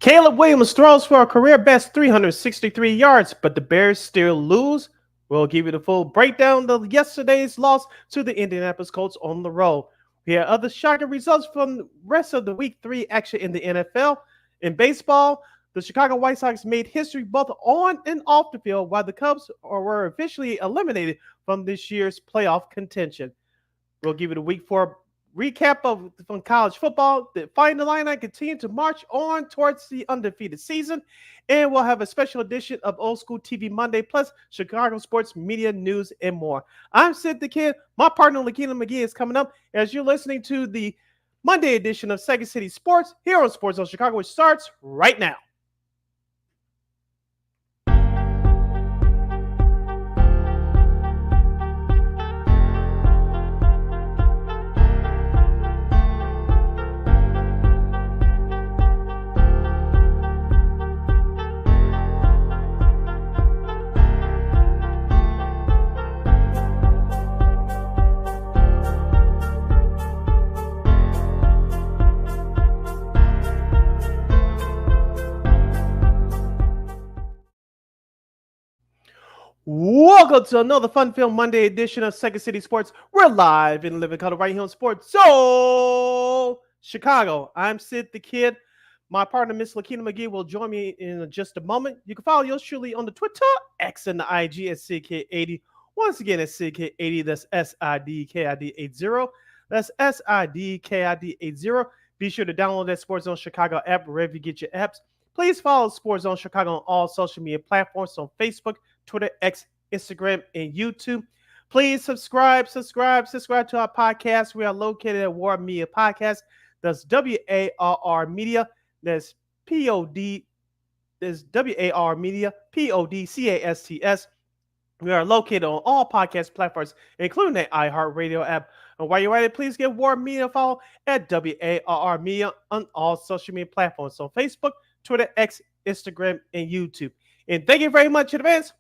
Caleb Williams throws for a career best 363 yards, but the Bears still lose. We'll give you the full breakdown of yesterday's loss to the Indianapolis Colts on the road. We have other shocking results from the rest of the Week 3 action in the NFL. In baseball, the Chicago White Sox made history both on and off the field, while the Cubs were officially eliminated from this year's playoff contention. We'll give you the Week 4 recap from college football. The Fighting Illini continue to march on towards the undefeated season. And we'll have a special edition of Old School TV Monday, plus Chicago sports, media, news, and more. I'm Sid the Kid. My partner, Lakina McGee, is coming up as you're listening to the Monday edition of Second City Sports here on Sports Zone Chicago, which starts right now. Welcome to another fun-filled Monday edition of Second City Sports. We're live in living color right here on Sports Zone Chicago. I'm Sid the Kid. My partner, Miss Lakina McGee, will join me in just a moment. You can follow yours truly on the Twitter, X, and the IG at SidKid80. Once again, at SidKid80. That's SIDKID80. That's SIDKID80. Be sure to download that Sports Zone Chicago app wherever you get your apps. Please follow Sports Zone Chicago on all social media platforms on Facebook, Twitter, X, Instagram, and YouTube. Please subscribe to our podcast. We are located at War Media Podcast. That's WARR Media. That's POD. That's WAR Media, PODCASTS. We are located on all podcast platforms, including the iHeartRadio app. And while you're at it, please give War Media a follow at WARR Media on all social media platforms. So Facebook, Twitter, X, Instagram, and YouTube. And thank you very much in advance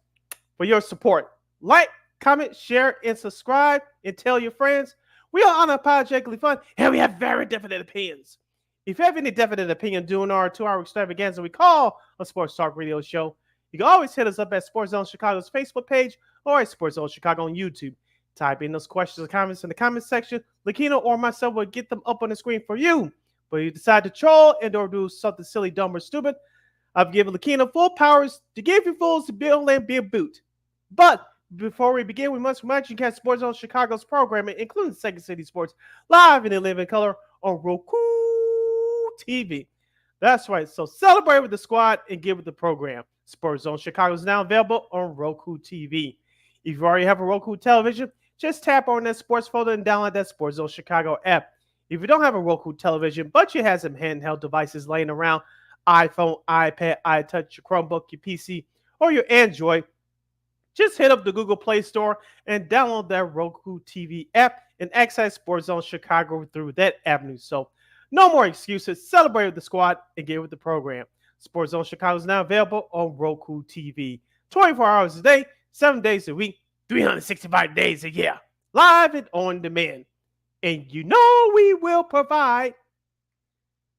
for your support. Like, comment, share, and subscribe, and tell your friends. We are unapologetically fun, and we have very definite opinions. If you have any definite opinion during our 2-hour extravaganza we call a Sports Talk Radio show, you can always hit us up at Sports Zone Chicago's Facebook page or at Sports Zone Chicago on YouTube. Type in those questions or comments in the comments section. Lakina or myself will get them up on the screen for you. But if you decide to troll and or do something silly, dumb, or stupid, I've given Lakina full powers to give you fools to build and be a boot. But before we begin, we must remind you to catch Sports Zone Chicago's programming, including Second City Sports, live in living color on Roku TV. That's right. So celebrate with the squad and get with the program. Sports Zone Chicago is now available on Roku TV. If you already have a Roku television, just tap on that sports folder and download that Sports Zone Chicago app. If you don't have a Roku television, but you have some handheld devices laying around, iPhone, iPad, iTouch, your Chromebook, your PC, or your Android, just hit up the Google Play Store and download that Roku TV app and access Sports Zone Chicago through that avenue. So no more excuses. Celebrate with the squad and get with the program. Sports Zone Chicago is now available on Roku TV. 24 hours a day, 7 days a week, 365 days a year. Live and on demand. And you know we will provide.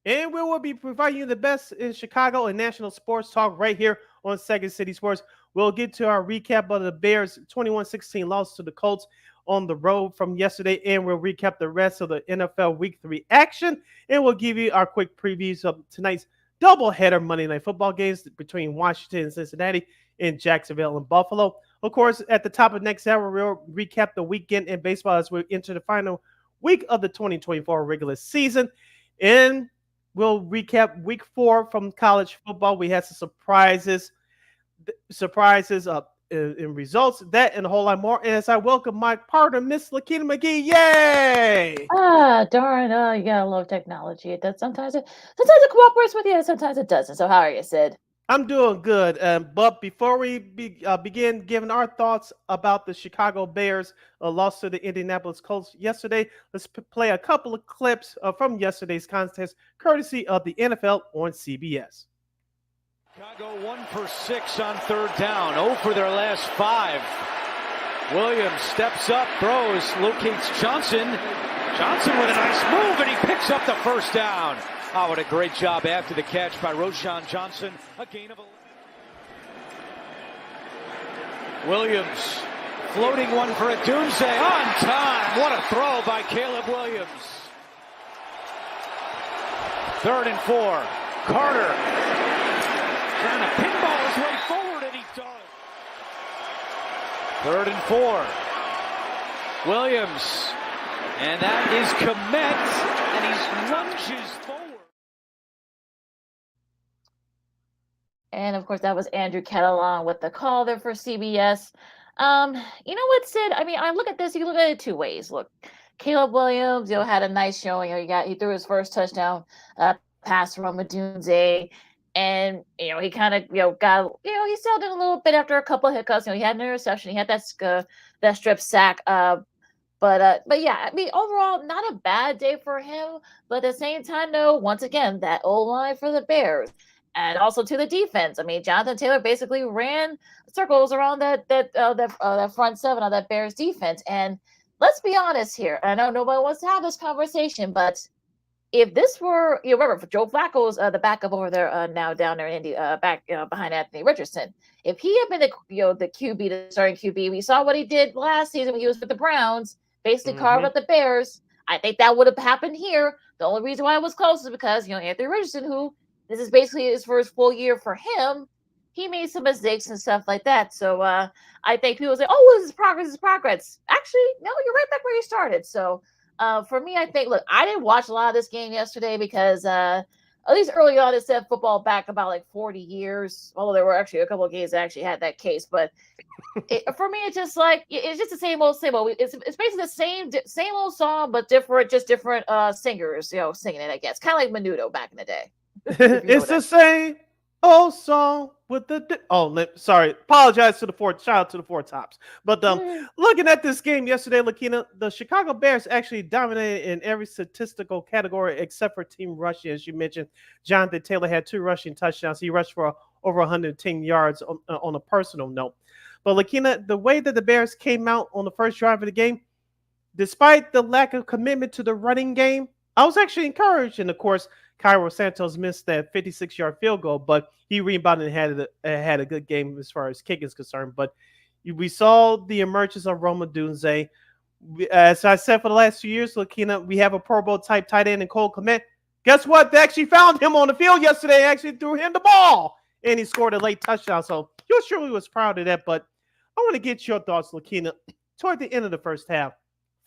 And we will be providing you the best in Chicago and national sports talk right here on Second City Sports. We'll get to our recap of the Bears' 21-16 loss to the Colts on the road from yesterday, and we'll recap the rest of the NFL Week 3 action, and we'll give you our quick previews of tonight's doubleheader Monday Night Football games between Washington and Cincinnati and Jacksonville and Buffalo. Of course, at the top of next hour, we'll recap the weekend in baseball as we enter the final week of the 2024 regular season, and we'll recap Week 4 from college football. We had some surprises in results, that and a whole lot more. And as I welcome my partner, Miss Lakina McGee, yay! Darn, you gotta love technology. It does sometimes it cooperates with you, sometimes it doesn't. So how are you, Sid? I'm doing good. But before we begin giving our thoughts about the Chicago Bears loss to the Indianapolis Colts yesterday, let's play a couple of clips from yesterday's contest, courtesy of the NFL on CBS. Chicago 1 for 6 on third down. 0 for their last 5. Williams steps up, throws, locates Johnson. Johnson with a nice move, and he picks up the first down. Oh, what a great job after the catch by Roschon Johnson. A gain of 11. Williams floating one for Odunze on time. What a throw by Caleb Williams. 3rd and 4. Carter trying to pinball his way forward, and he does. 3rd and 4. Williams, and that is Kmet, and he lunges forward. And of course, that was Andrew Catalan with the call there for CBS. You know what, Sid? I mean, I look at this. You look at it two ways. Look, Caleb Williams, had a nice showing. He threw his first touchdown pass from Odunze, and he kind of got he settled in a little bit after a couple of hiccups. He had an interception. He had that strip sack. But yeah, I mean, overall, not a bad day for him. But at the same time, though, once again, that O-line for the Bears. And also to the defense. I mean, Jonathan Taylor basically ran circles around that front seven of that Bears defense. And let's be honest here. I know nobody wants to have this conversation, but if this were, remember, Joe Flacco's the backup over there now down there in Indy, back behind Anthony Richardson. If he had been the QB, the starting QB, we saw what he did last season when he was with the Browns, basically carved up the Bears. I think that would have happened here. The only reason why it was close is because Anthony Richardson, who this is basically his first full year for him, he made some mistakes and stuff like that. So I think people say, "Oh, this is progress. This is progress." Actually, no, you're right back where you started. So for me, I think, look, I didn't watch a lot of this game yesterday because at least early on, it said football back about like 40 years. Although there were actually a couple of games that actually had that case, but for me, it's just like it's just the same old, same old. It's basically the same old song, but different singers, singing it. I guess kind of like Menudo back in the day. It's the same old song with the sorry, apologize to the shout out to the Four Tops. But looking at this game yesterday, Lakina, the Chicago Bears actually dominated in every statistical category except for team rushing. As you mentioned, Jonathan Taylor had 2 rushing touchdowns. He rushed for over 110 yards on a personal note. But Lakina, the way that the Bears came out on the first drive of the game, despite the lack of commitment to the running game, I was actually encouraged. And of course, Cairo Santos missed that 56-yard field goal, but he rebounded and had a good game as far as kick is concerned. But we saw the emergence of Rome Odunze. As I said for the last 2 years, Lakina, we have a Pro Bowl type tight end in Cole Kmet. Guess what? They actually found him on the field yesterday. Actually threw him the ball, and he scored a late touchdown. So you surely was proud of that. But I want to get your thoughts, Lakina. Toward the end of the first half,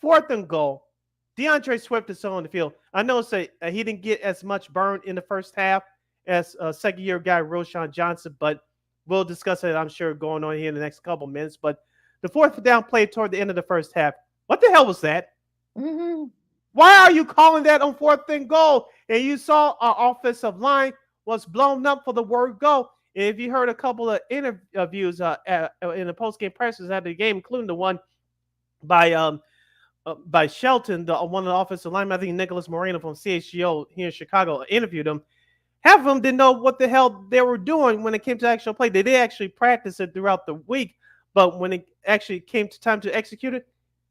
4th and goal. DeAndre Swift is still on the field. I know he didn't get as much burn in the first half as second-year guy Roschon Johnson, but we'll discuss it, I'm sure, going on here in the next couple minutes. But the 4th down play toward the end of the first half, what the hell was that? Mm-hmm. Why are you calling that on 4th and goal? And you saw our offensive line was blown up for the word go. And if you heard a couple of interviews in the post-game pressers after the game, including the one by Shelton, one of the offensive linemen, I think Nicholas Moreno from CHGO here in Chicago, interviewed him. Half of them didn't know what the hell they were doing when it came to actual play. They did actually practice it throughout the week, but when it actually came to time to execute it,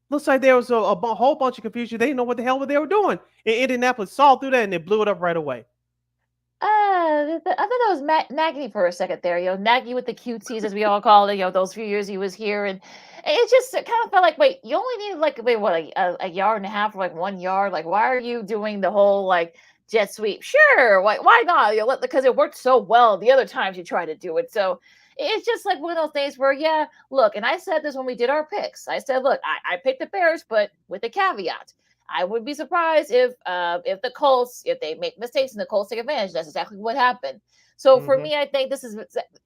looks like there was a whole bunch of confusion. They didn't know what the hell they were doing. And Indianapolis saw through that, and they blew it up right away. I thought that was Nagy for a second there. Nagy with the cutesies, as we all call it. Those few years he was here, and it just kind of felt like, wait, you only need a yard and a half, or like 1 yard. Like, why are you doing the whole jet sweep? Sure, why not? Because it worked so well the other times you tried to do it. So it's just like one of those things where, yeah, look, and I said this when we did our picks. I said, look, I picked the Bears, but with a caveat. I would be surprised if the Colts, if they make mistakes and the Colts take advantage. That's exactly what happened. So for me, I think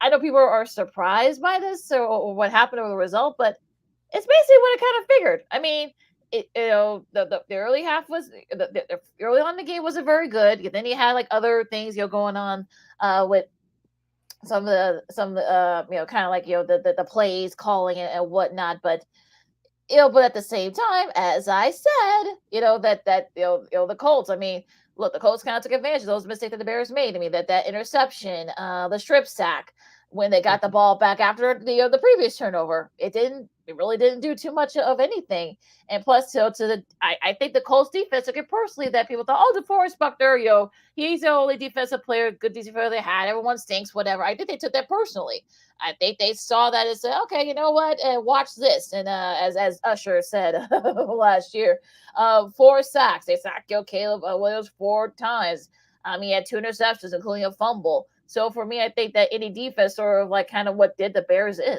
I know people are surprised by this or what happened or the result, but it's basically what I kind of figured. I mean, the early half was the early on in the game wasn't very good. Then you had other things going on with some of the kind of the plays calling and whatnot, but at the same time, as I said, the Colts. I mean, look, the Colts kind of took advantage of those mistakes that the Bears made. I mean, that interception, the strip sack when they got the ball back after the previous turnover, it didn't we really didn't do too much of anything. And plus, I think the Colts defense took it personally that people thought, oh, DeForest Buckner, he's the only defensive player, good defensive player they had. Everyone stinks, whatever. I think they took that personally. I think they saw that and said, okay, you know what? And watch this. And as Usher said last year, 4 sacks. They sacked Caleb Williams 4 times. He had 2 interceptions, including a fumble. So for me, I think that any defense sort of like kind of what did the Bears in.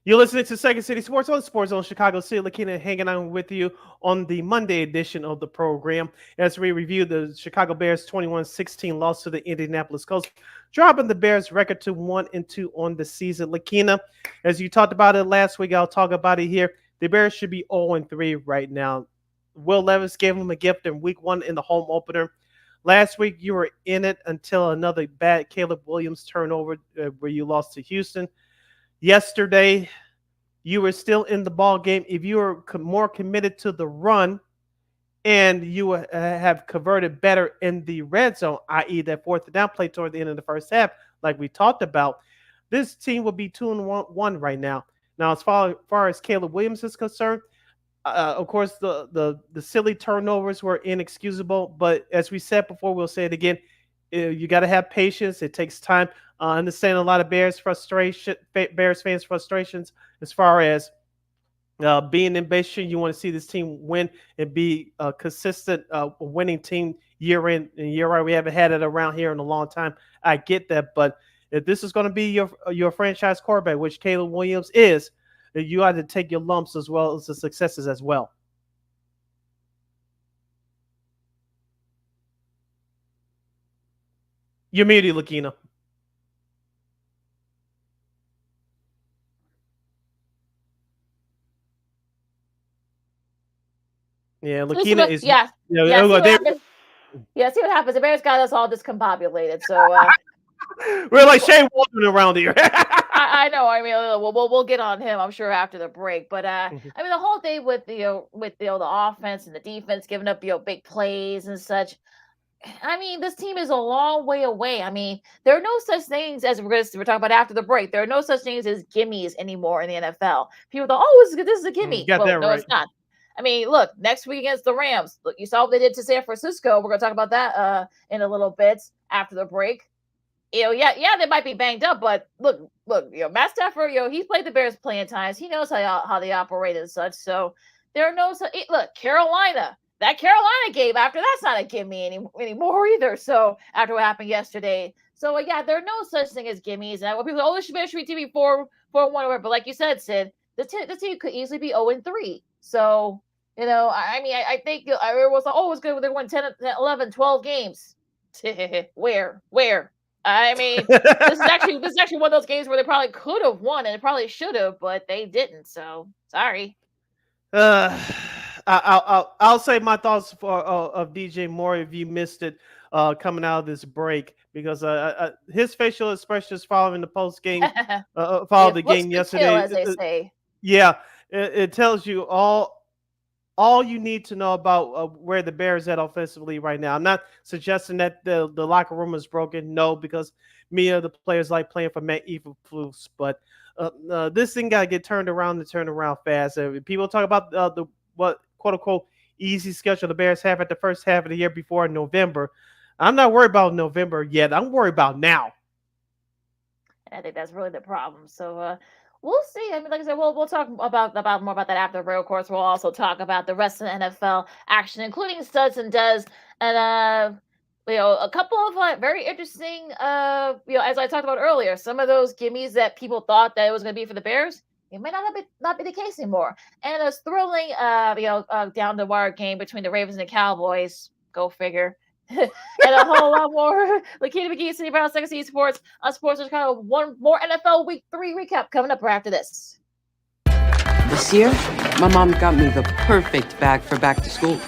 You're listening to Second City Sports on Sports Zone Chicago. Sid Lakina hanging out with you on the Monday edition of the program as we review the Chicago Bears 21-16 loss to the Indianapolis Colts, dropping the Bears record to 1-2 on the season. Lakina, as you talked about it last week, I'll talk about it here. The Bears should be 0-3 right now. Will Levis gave them a gift in week 1 in the home opener. Last week, you were in it until another bad Caleb Williams turnover where you lost to Houston. Yesterday, you were still in the ball game. If you were more committed to the run and you have converted better in the red zone, i.e. that 4th down play toward the end of the first half, like we talked about, this team will be 2-1 right now. Now, as far as Caleb Williams is concerned, of course, the silly turnovers were inexcusable. But as we said before, we'll say it again. You got to have patience. It takes time. I understand a lot of Bears fans' frustrations as far as being impatient. You want to see this team win and be a consistent winning team year in and year out. We haven't had it around here in a long time. I get that. But if this is going to be your franchise quarterback, which Caleb Williams is, you ought to take your lumps as well as the successes as well. You're muted, Lakina. Yeah, Lakina is. Yeah. See what happens. The Bears got us all discombobulated. So we're like Shane Waldron around here. I know. I mean, we'll get on him, I'm sure, after the break. But I mean, the whole thing with the offense and the defense giving up big plays and such. I mean, this team is a long way away. I mean, there are no such things as we're talking about after the break. There are no such things as gimmies anymore in the NFL. People thought, oh, this is a gimme. No, right. It's not. I mean, look, next week against the Rams, look, you saw what they did to San Francisco. We're going to talk about that in a little bit after the break. Yeah, they might be banged up, but look, Matt Stafford, he's played the Bears plenty of times. He knows how they operate and such. So there are no look, Carolina. That Carolina game after that's not a gimme anymore either. So after what happened yesterday. So yeah, there are no such thing as gimmies. And when people go, this should be TV 4-1 or whatever. But like you said, Sid, the team could easily be 0-3. So, I mean, I think it was like, it's good when they won 10, 11, 12 games. Where? I mean, this is actually one of those games where they probably could have won and they probably should have, but they didn't. So sorry. I'll say my thoughts of DJ Moore if you missed it coming out of this break, because his facial expressions following the post game, the game yesterday, kill, as they say. Yeah, it tells you all you need to know about where the Bears at offensively right now. I'm not suggesting that the locker room is broken. No, because many of the players like playing for Matt Eberflus, but this thing got to get turned around and turned around fast. People talk about the what quote unquote easy schedule the Bears have at the first half of the year before November. I'm not worried about November yet. I'm worried about now. I think that's really the problem. So we'll see. I mean, like I said, we'll talk about more about that after the break. Of course, we'll also talk about the rest of the NFL action, including studs and does, and a couple of very interesting. As I talked about earlier, some of those gimmies that people thought that it was going to be for the Bears, it might not be the case anymore. And a thrilling, down the wire game between the Ravens and the Cowboys. Go figure. And a whole lot more. Lakina McGee, City Brown, Second City Sports on Sports Chicago. One more NFL Week 3 recap coming up right after this. This year, my mom got me the perfect bag for back to school.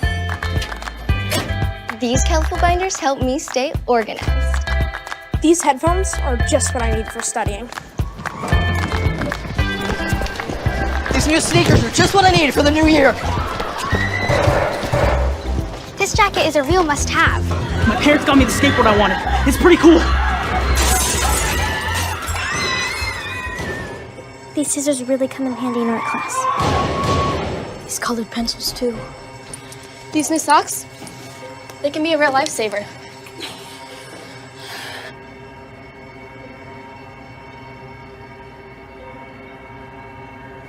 These colorful binders help me stay organized. These headphones are just what I need for studying. These new sneakers are just what I needed for the new year. This jacket is a real must-have. My parents got me the skateboard I wanted. It's pretty cool. These scissors really come in handy in art class. These colored pencils, too. These new socks? They can be a real lifesaver.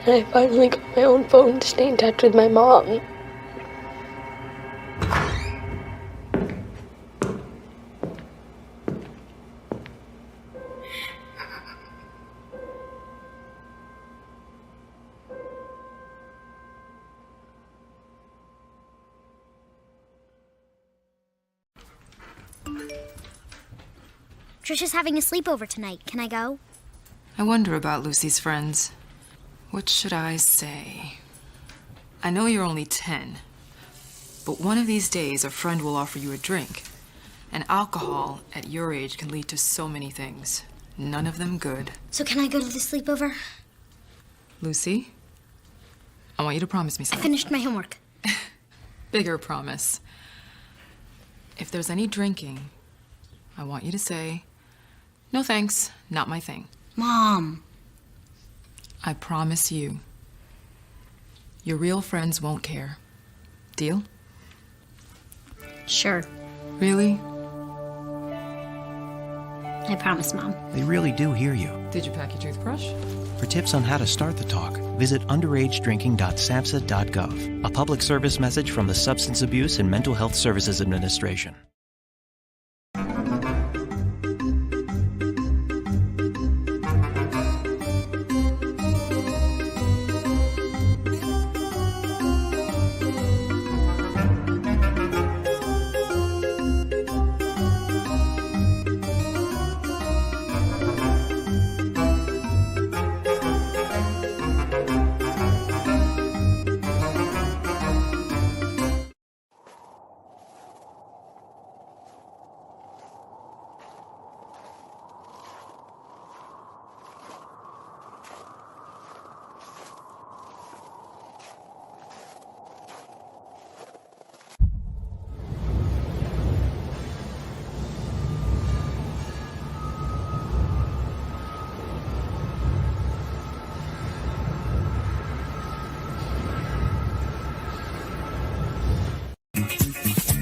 And I finally got my own phone to stay in touch with my mom. Trisha's having a sleepover tonight. Can I go? I wonder about Lucy's friends. What should I say? I know you're only 10, but one of these days a friend will offer you a drink. And alcohol at your age can lead to so many things. None of them good. So can I go to the sleepover? Lucy, I want you to promise me I something. finished my homework. Bigger promise. If there's any drinking, I want you to say, "No thanks, not my thing." Mom. I promise you, your real friends won't care. Deal? Sure. Really? I promise, Mom. They really do hear you. Did you pack your toothbrush? For tips on how to start the talk, visit underagedrinking.samhsa.gov. A public service message from the Substance Abuse and Mental Health Services Administration.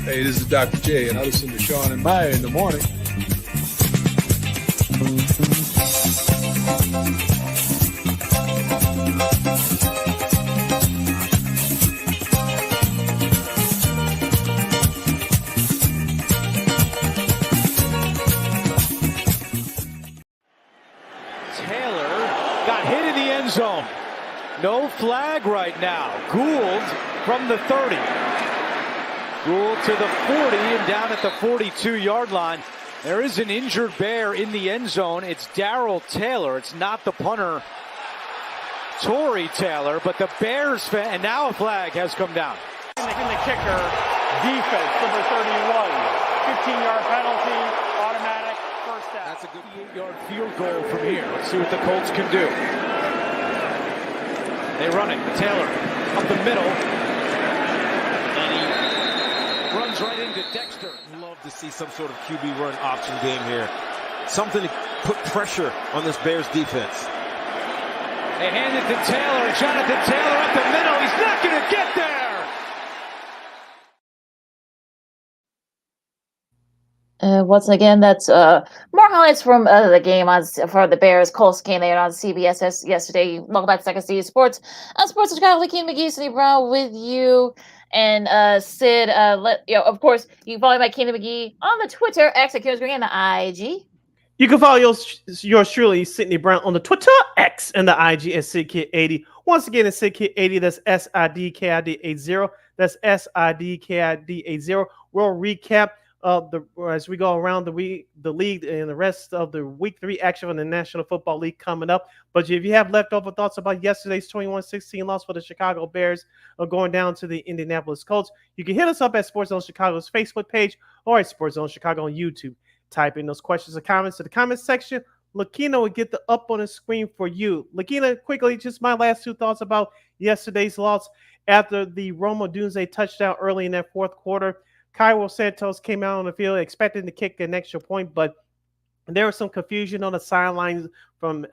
Hey, this is Dr. J, and I listen to Sean and Maya in the morning. Taylor got hit in the end zone. No flag right now. Gould from the 30. Gould to the 40 and down at the 42-yard line. There is an injured Bear in the end zone. It's Darrell Taylor. It's not the punter, Tory Taylor, but the Bears fan. And now a flag has come down. In the kicker, defense, number 31. 15-yard penalty, automatic, first down. That's a good 8-yard field goal from here. Let's see what the Colts can do. They run it. Taylor up the middle. And he runs right into Dexter. Love to see some sort of QB run option game here. Something to put pressure on this Bears defense. They hand it to Taylor, and Jonathan Taylor up the middle. He's not going to get there. Once again, that's more highlights from the game for the Bears Colts game there on CBS yesterday. Welcome back to Second City Sports. Sports Chicago, Lakeem McGee, Cindy Brown with you. And Sid, of course, you can follow me at Keenan McGee on the Twitter, X at Green, and the IG. You can follow yours truly, Sydney Brown, on the Twitter, X, and the IG at SidKid80. Once again, it's SidKid80. That's SIDKID80. That's SIDKID80. We'll recap as we go around the league and the rest of the week 3 action on the National Football League coming up. But if you have leftover thoughts about yesterday's 21-16 loss for the Chicago Bears going down to the Indianapolis Colts, you can hit us up at Sports Zone Chicago's Facebook page or at Sports Zone Chicago on YouTube. Type in those questions or comments to the comment section. Lakina will get the up on the screen for you. Lakina, quickly, just my last 2 thoughts about yesterday's loss. After the Roma Dunze touchdown early in that fourth quarter, Cairo Santos came out on the field expecting to kick an extra point, but There was some confusion on the sidelines from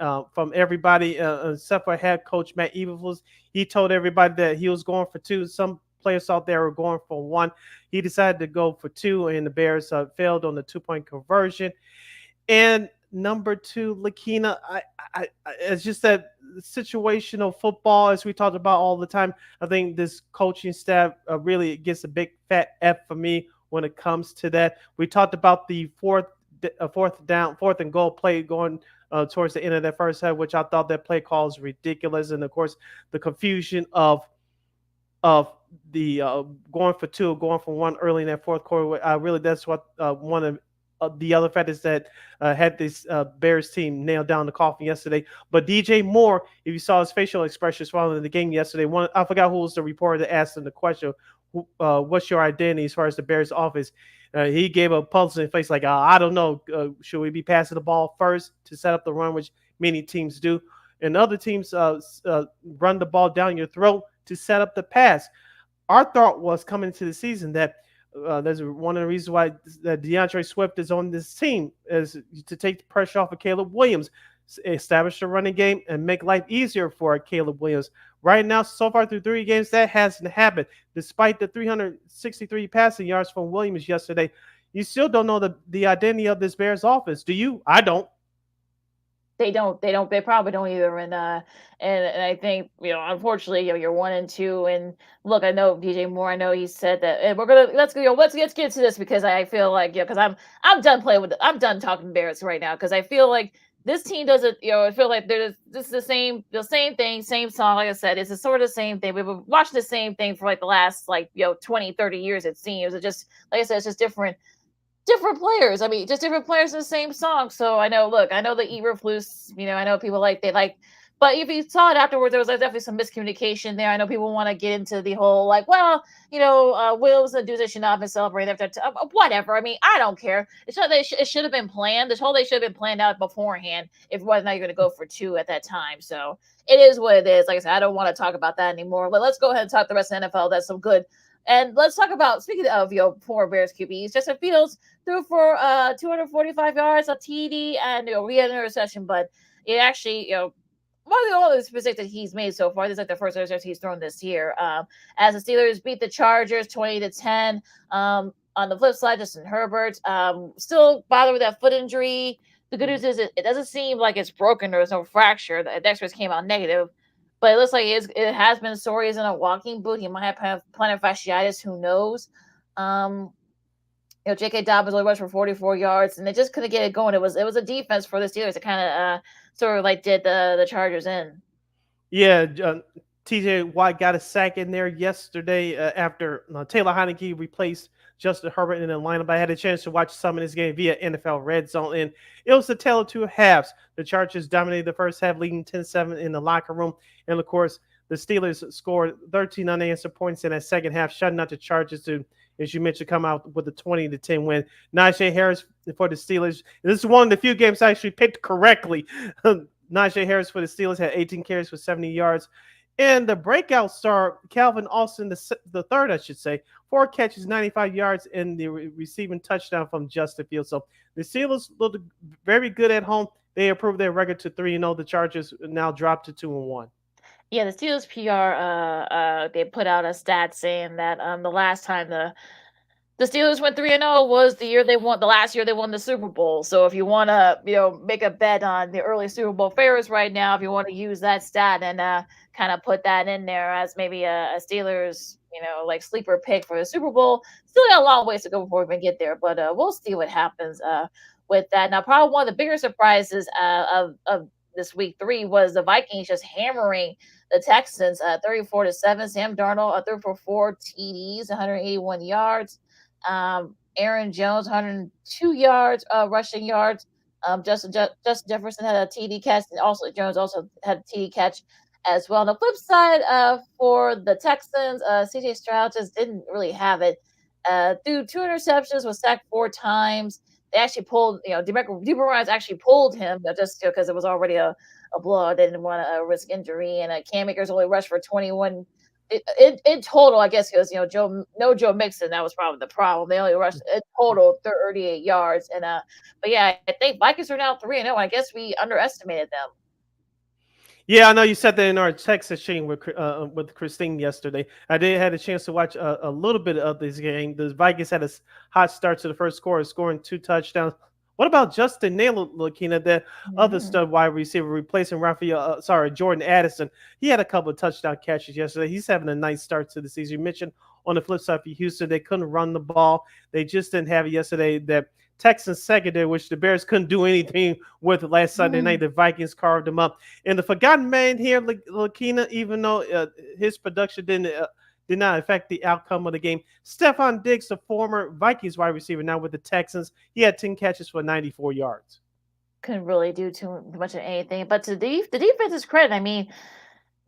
everybody, except for head coach Matt Eberflus. He told everybody that he was going for two. Some players out there were going for one. He decided to go for two, and the Bears failed on the 2-point conversion. And number two, Lakina, it's just that situational football, as we talked about all the time. I think this coaching staff really gets a big fat F for me when it comes to that. We talked about the fourth and goal play going towards the end of that first half, which I thought that play call is ridiculous, and of course the confusion of the going for two, going for one early in that fourth quarter. Really, that's what one of the other factors that had this Bears team nailed down the coffin yesterday. But DJ Moore, if you saw his facial expressions following the game yesterday, I forgot who was the reporter that asked him the question, what's your identity as far as the Bears offense? He gave a puzzling face like, I don't know. Should we be passing the ball first to set up the run, which many teams do? And other teams run the ball down your throat to set up the pass. Our thought was coming into the season that there's one of the reasons why DeAndre Swift is on this team is to take the pressure off of Caleb Williams, establish a running game, and make life easier for Caleb Williams. Right now, so far through 3 games, that hasn't happened. Despite the 363 passing yards from Williams yesterday, you still don't know the identity of this Bears offense. Do you? I don't. They don't. They probably don't either. And I think, unfortunately, you're 1-2. And look, I know DJ Moore. I know he said that, and let's get to this because I feel like because I'm done playing with I'm done talking Bears right now because I feel like this team doesn't. I feel like there's this is the same thing, same song. Like I said, it's the sort of same thing. We've been watching the same thing for like the last 20, 30 years. It seems. It's just like I said, it's just different players. I mean, just different players in the same song. So I know the Eberflus, I know people but if you saw it afterwards, there was definitely some miscommunication there. I know people want to get into the whole Wills and Deuce should not have been celebrating after whatever. I mean, I don't care. It should have been planned. This whole day should have been planned out beforehand if it was not going to go for two at that time. So it is what it is. Like I said, I don't want to talk about that anymore. But let's go ahead and talk the rest of the NFL. That's some good. And let's talk about, speaking of poor Bears QBs, Justin Fields threw for 245 yards, a TD, and we had an interception, but it actually, one of the only mistakes that he's made so far. This is like the first interception he's thrown this year. As the Steelers beat the Chargers 20-10. On the flip side, Justin Herbert still bothered with that foot injury. The good news is it doesn't seem like it's broken. There's no fracture. The X-rays came out negative. But it looks like it has been sore. He's in a walking boot. He might have plantar fasciitis. Who knows? J.K. Dobbins only rushed for 44 yards, and they just couldn't get it going. It was a defense for the Steelers that kind of sort of did the Chargers in. Yeah, T.J. Watt got a sack in there yesterday after Taylor Heineke replaced Justin Herbert in the lineup. I had a chance to watch some of this game via NFL Red Zone, and it was a tale of two halves. The Chargers dominated the first half, leading 10-7 in the locker room, and of course, the Steelers scored 13 unanswered points in that second half, shutting out the Chargers to, as you mentioned, come out with a 20-10 win. Najee Harris for the Steelers. This is one of the few games I actually picked correctly. Najee Harris for the Steelers had 18 carries for 70 yards. And the breakout star, Calvin Austin, the third, I should say, 4 catches, 95 yards, and the receiving touchdown from Justin Fields. So the Steelers looked very good at home. They improved their record to 3-0. The Chargers now dropped to 2-1. Yeah, the Steelers PR they put out a stat saying that the last time the Steelers went 3-0 was the last year they won the Super Bowl. So if you want to, make a bet on the early Super Bowl favorites right now, if you want to use that stat and kind of put that in there as maybe a Steelers, sleeper pick for the Super Bowl, still got a long ways to go before we can get there. But we'll see what happens with that. Now, probably one of the bigger surprises of this week 3 was the Vikings just hammering the Texans 34-7. Sam Darnold threw for 4 TDs, 181 yards. Aaron Jones, 102 yards, rushing yards. Justin Jefferson had a TD catch, and also Jones also had a TD catch as well. On the flip side, for the Texans, CJ Stroud just didn't really have it. Threw 2 interceptions, was sacked 4 times. They actually pulled, DeMarcus actually pulled him just because it was already a blowout. They didn't want to risk injury. And Cam Akers only rushed for 21 in total, I guess, because Joe Mixon, that was probably the problem. They only rushed in total 38 yards, and but yeah, I think Vikings are now 3-0. I guess we underestimated them. Yeah, I know you said that in our text exchange with Christine yesterday. I did had a chance to watch a little bit of this game. The Vikings had a hot start to the first quarter, scoring 2 touchdowns. What about Justin Naylor looking at that other stud wide receiver replacing Jordan Addison? He had a couple of touchdown catches yesterday. He's having a nice start to the season. You mentioned on the flip side for Houston, they couldn't run the ball. They just didn't have it yesterday. That Texans secondary, which the Bears couldn't do anything with last Sunday night. The Vikings carved them up. And the forgotten man here, Lakina, even though his production did not affect the outcome of the game. Stephon Diggs, the former Vikings wide receiver, now with the Texans, he had 10 catches for 94 yards. Couldn't really do too much of anything. But to the defense's credit, I mean,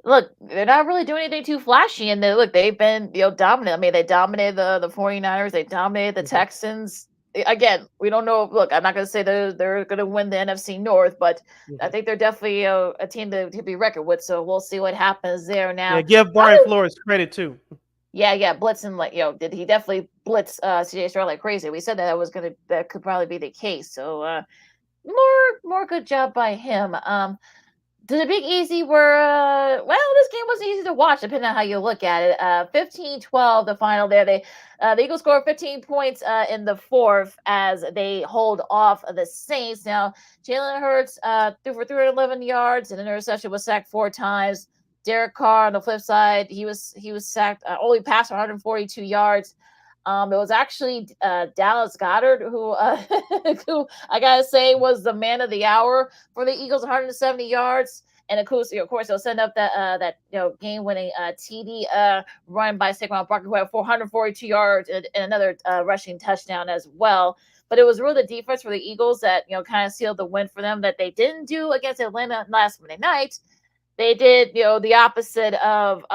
look, they're not really doing anything too flashy. And they've been dominant. I mean, they dominated the 49ers. They dominated the Texans. Again, we don't know. Look, I'm not going to say they're going to win the NFC North, but I think they're definitely a team to be reckoned with. So we'll see what happens there now. Yeah, give Brian Flores credit too. Yeah, blitzing did he definitely blitz CJ Stroud like crazy? We said that could probably be the case. So more good job by him. The Big Easy were this game was easy to watch depending on how you look at it. 15-12 the final there. The Eagles scored 15 points in the fourth as they hold off the Saints. Now Jalen Hurts threw for 311 yards and an interception, was sacked 4 times. Derek Carr on the flip side, he was sacked, only passed 142 yards. It was actually Dallas Goedert who I gotta say was the man of the hour for the Eagles, 170 yards, and of course they'll send up that game-winning TD run by Saquon Barkley, who had 442 yards and another rushing touchdown as well. But it was really the defense for the Eagles that kind of sealed the win for them, that they didn't do against Atlanta last Monday night. They did, the opposite of,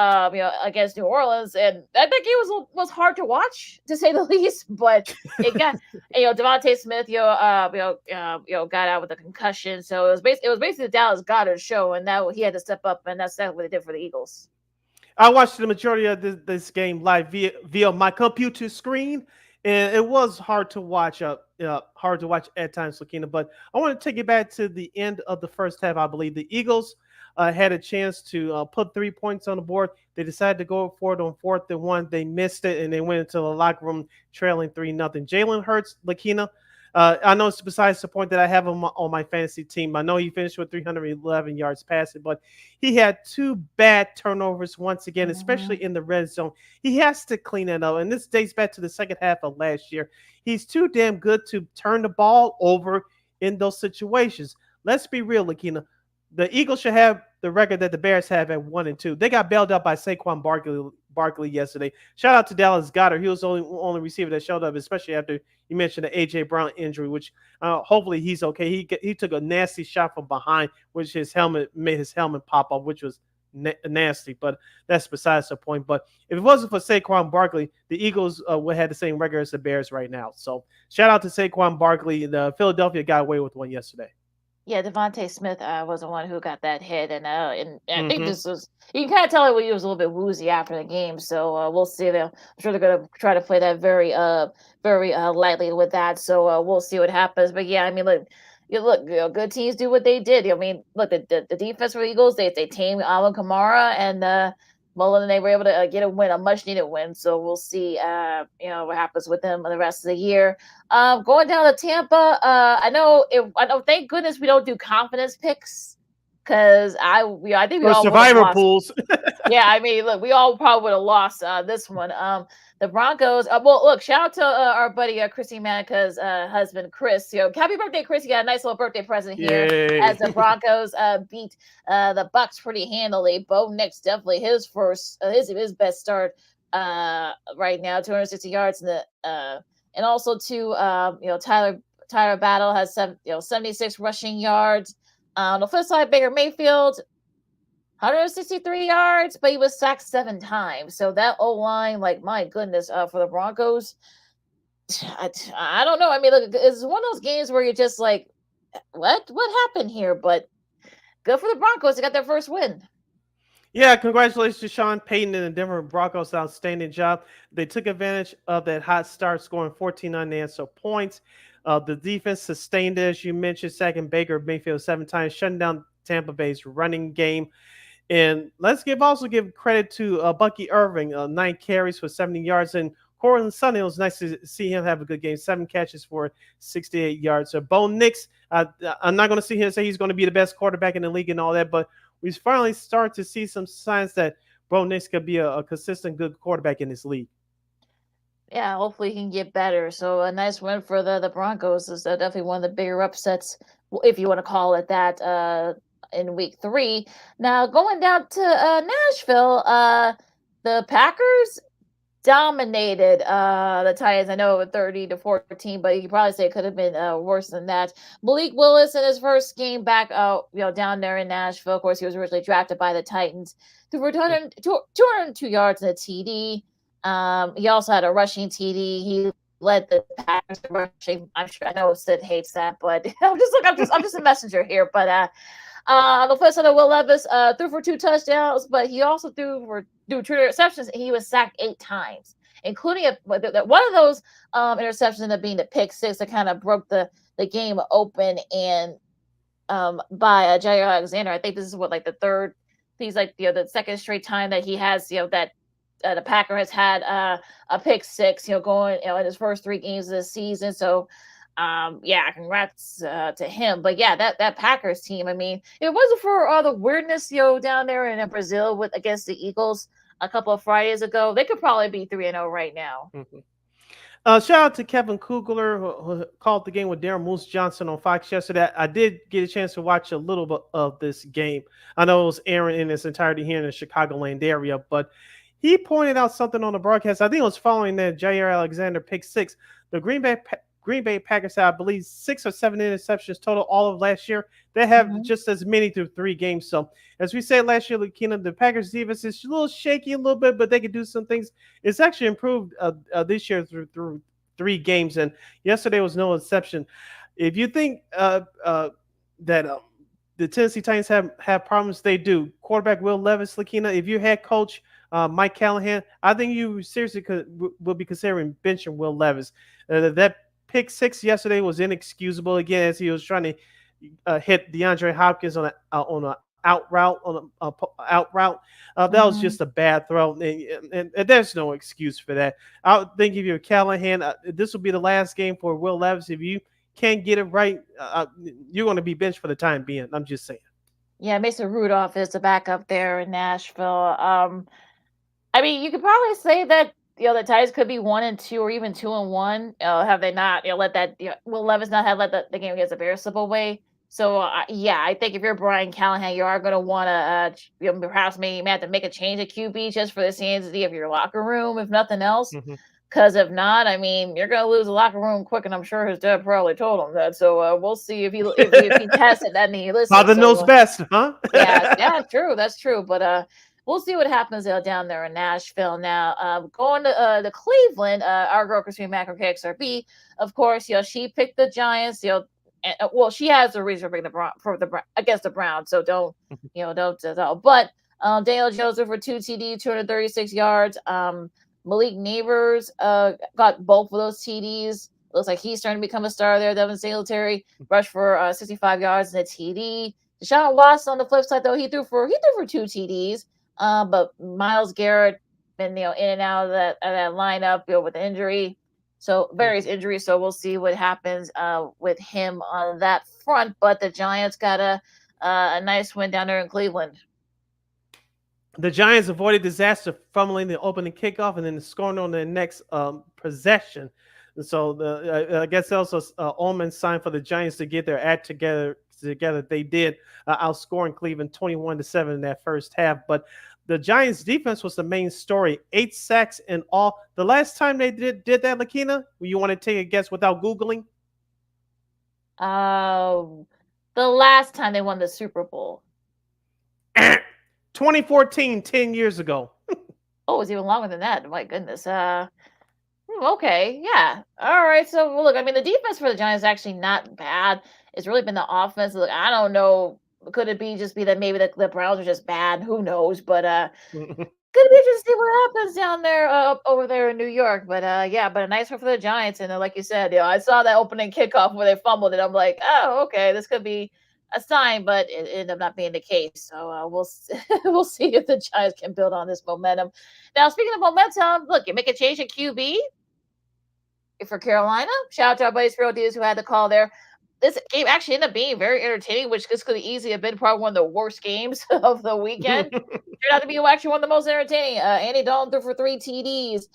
against New Orleans, and that game was hard to watch, to say the least. But it got, Devontae Smith, got out with a concussion, so it was basically the Dallas Goedert show, and now he had to step up, and that's what they did for the Eagles. I watched the majority of this game live via my computer screen, and it was hard to watch. Hard to watch at times, Lakina. But I want to take it back to the end of the first half. I believe the Eagles had a chance to put 3 points on the board. They decided to go for it on 4th and 1. They missed it, and they went into the locker room trailing 3-0. Jalen Hurts, Lakina, I know it's besides the point that I have him on my fantasy team. I know he finished with 311 yards passing, but he had 2 bad turnovers once again, especially in the red zone. He has to clean it up, and this dates back to the second half of last year. He's too damn good to turn the ball over in those situations. Let's be real, Lakina. The Eagles should have the record that the Bears have at 1-2. They got bailed up by Saquon Barkley yesterday. Shout out to Dallas Goedert. He was the only receiver that showed up, especially after you mentioned the A.J. Brown injury, which hopefully he's okay. He took a nasty shot from behind, which his helmet made his helmet pop up, which was nasty, but that's besides the point. But if it wasn't for Saquon Barkley, the Eagles would have the same record as the Bears right now. So shout out to Saquon Barkley. The Philadelphia got away with one yesterday. Yeah, Devontae Smith was the one who got that hit, and I think this was, you can kind of tell he was a little bit woozy after the game. So we'll see. I'm sure they're going to try to play that very lightly with that. So we'll see what happens. But yeah, I mean, look, good teams do what they did. I mean, look, the defense for the Eagles, they tamed Alvin Kamara and Mullen, and they were able to get a much needed win. So we'll see, what happens with them the rest of the year. Going down to Tampa, I know. Thank goodness we don't do confidence picks, because I think we all survivor pools. Yeah, I mean, look, we all probably would have lost this one. The Broncos. Look, shout out to our buddy Chrissy Manica's husband, Chris. Happy birthday, Chris! You got a nice little birthday present here. Yay. As the Broncos beat the Bucs pretty handily. Bo Nix definitely his best start right now. 260 yards in the and also Tyler Battle has 76 rushing yards. On the flip side, Baker Mayfield, 163 yards, but he was sacked 7 times. So that O-line, my goodness, for the Broncos, I don't know. I mean, look, it's one of those games where you're just like, what happened here? But good for the Broncos. They got their first win. Yeah, congratulations to Sean Payton and the Denver Broncos. Outstanding job. They took advantage of that hot start, scoring 14 unanswered points. The defense sustained it, as you mentioned, sacking Baker Mayfield 7 times, shutting down Tampa Bay's running game. And also give credit to Bucky Irving, 9 carries for 70 yards. And Cortland Sutton, it was nice to see him have a good game. 7 catches for 68 yards. So Bo Nix, I'm not going to see him say he's going to be the best quarterback in the league and all that, but we finally start to see some signs that Bo Nix could be a consistent good quarterback in this league. Yeah, hopefully he can get better. So a nice win for the Broncos is definitely one of the bigger upsets, if you want to call it that, in week 3. Now going down to Nashville, the Packers dominated the Titans. I know 30-14, but you could probably say it could have been worse than that. Malik Willis in his first game back down there in Nashville. Of course, he was originally drafted by the Titans. Threw for 202 yards in a TD. He also had a rushing TD. He led the Packers in rushing. I know Sid hates that, but I'm just a messenger here. But on the flip side of Will Levis, threw for 2 touchdowns, but he also threw 2 interceptions, and he was sacked 8 times, including one of those interceptions ended up being the pick 6 that kind of broke the game open, and by Jair Alexander. I think this is the third. He's the second straight time that he has that the Packer has had a pick 6 going in his first 3 games of the season. So congrats to him. But yeah, that Packers team, I mean, if it wasn't for the weirdness down there in Brazil against the Eagles a couple of Fridays ago, they could probably be 3-0 right now. Mm-hmm. Shout out to Kevin Kugler, who called the game with Darren Moose Johnson on Fox yesterday. I did get a chance to watch a little bit of this game. I know it was airing in its entirety here in the Chicagoland area, but he pointed out something on the broadcast. I think it was following that Jair Alexander pick 6. The Green Bay Packers had, I believe, 6 or 7 interceptions total all of last year. They have just as many through 3 games. So, as we said last year, Lakina, the Packers defense is a little shaky a little bit, but they can do some things. It's actually improved this year through 3 games, and yesterday was no exception. If you think that the Tennessee Titans have problems, they do. Quarterback Will Levis, Lakina, if your head coach Mike Callahan, I think you seriously will be considering benching Will Levis. That pick 6 yesterday was inexcusable again, as he was trying to hit DeAndre Hopkins on an out route. That was just a bad throw, and there's no excuse for that. I think if you're Callahan, this will be the last game for Will Levis. If you can't get it right, you're going to be benched for the time being. I'm just saying. Yeah, Mason Rudolph is the backup there in Nashville. I mean, you could probably say that the Titans could be 1-2 or even 2-1. Have they not let that Will Levis not have let the game against the Bears slip away? So I think if you're Brian Callahan, you are going to want to perhaps maybe have to make a change at QB just for the sanity of your locker room, if nothing else. Because if not, I mean, you're going to lose the locker room quick, and I'm sure his dad probably told him that. So we'll see if he tested that and he listens. Father knows best, huh? yeah, true. That's true. But we'll see what happens down there in Nashville. Now, going to Cleveland, our girl Christine Mack, KXRB, of course, she picked the Giants. She has a reason for the against the Browns. So don't But Daniel Jones for 2 TD, 236 yards. Malik Neighbors got both of those TDs. Looks like he's starting to become a star there. Devin Singletary rushed for 65 yards and a TD. Deshaun Watson on the flip side, though, he threw for 2 TDs. But Myles Garrett been in and out of that lineup with injury. So various injuries. So we'll see what happens with him on that front. But the Giants got a nice win down there in Cleveland. The Giants avoided disaster, fumbling the opening kickoff and then scoring on their next possession. And so I guess also omen sign for the Giants to get their act together. They did, outscoring Cleveland 21-7 in that first half. But the Giants' defense was the main story. 8 sacks in all. The last time they did that, Lakina, you want to take a guess without Googling? The last time they won the Super Bowl. 2014, 10 years ago. Oh, it was even longer than that. My goodness. Okay, yeah. All right. So, look, I mean, the defense for the Giants is actually not bad. It's really been the offense. Look, I don't know Could it just be that maybe the Browns are just bad? Who knows? But could be interesting to see what happens down there over there in New York. But yeah, but a nice one for the Giants. And like you said, I saw that opening kickoff where they fumbled it. I'm like, oh, okay, this could be a sign, but it ended up not being the case. So we'll see if the Giants can build on this momentum. Now, speaking of momentum, look, you make a change at QB for Carolina. Shout out to our buddies Phil Diaz who had the call there. This game actually ended up being very entertaining, which this could easily have been probably one of the worst games of the weekend. Turned out to be actually one of the most entertaining. Andy Dalton threw for 3 TDs.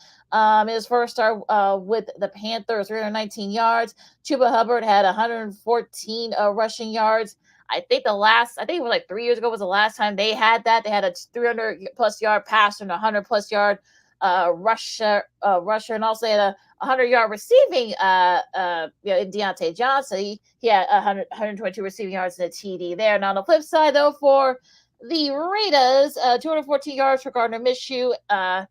His first start with the Panthers, 319 yards. Chuba Hubbard had 114 rushing yards. I think it was like 3 years ago was the last time they had that. They had a 300-plus yard passer and a 100-plus yard rusher, and also had a 100-yard receiving in Deontay Johnson. He had 122 receiving yards and a TD there. Now on the flip side, though, for the Raiders, 214 yards for Gardner Minshew, had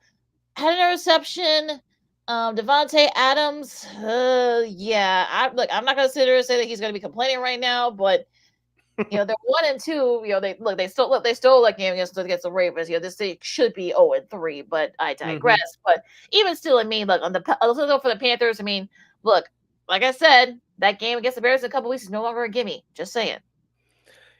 an interception. Devontae Adams, I'm not gonna sit there and say that he's gonna be complaining right now, but they're 1-2. They stole that game against the Ravens. This thing should be 0-3, but I digress. But even still, I mean, look for the Panthers. I mean, look, like I said, that game against the Bears in a couple weeks is no longer a gimme. Just saying.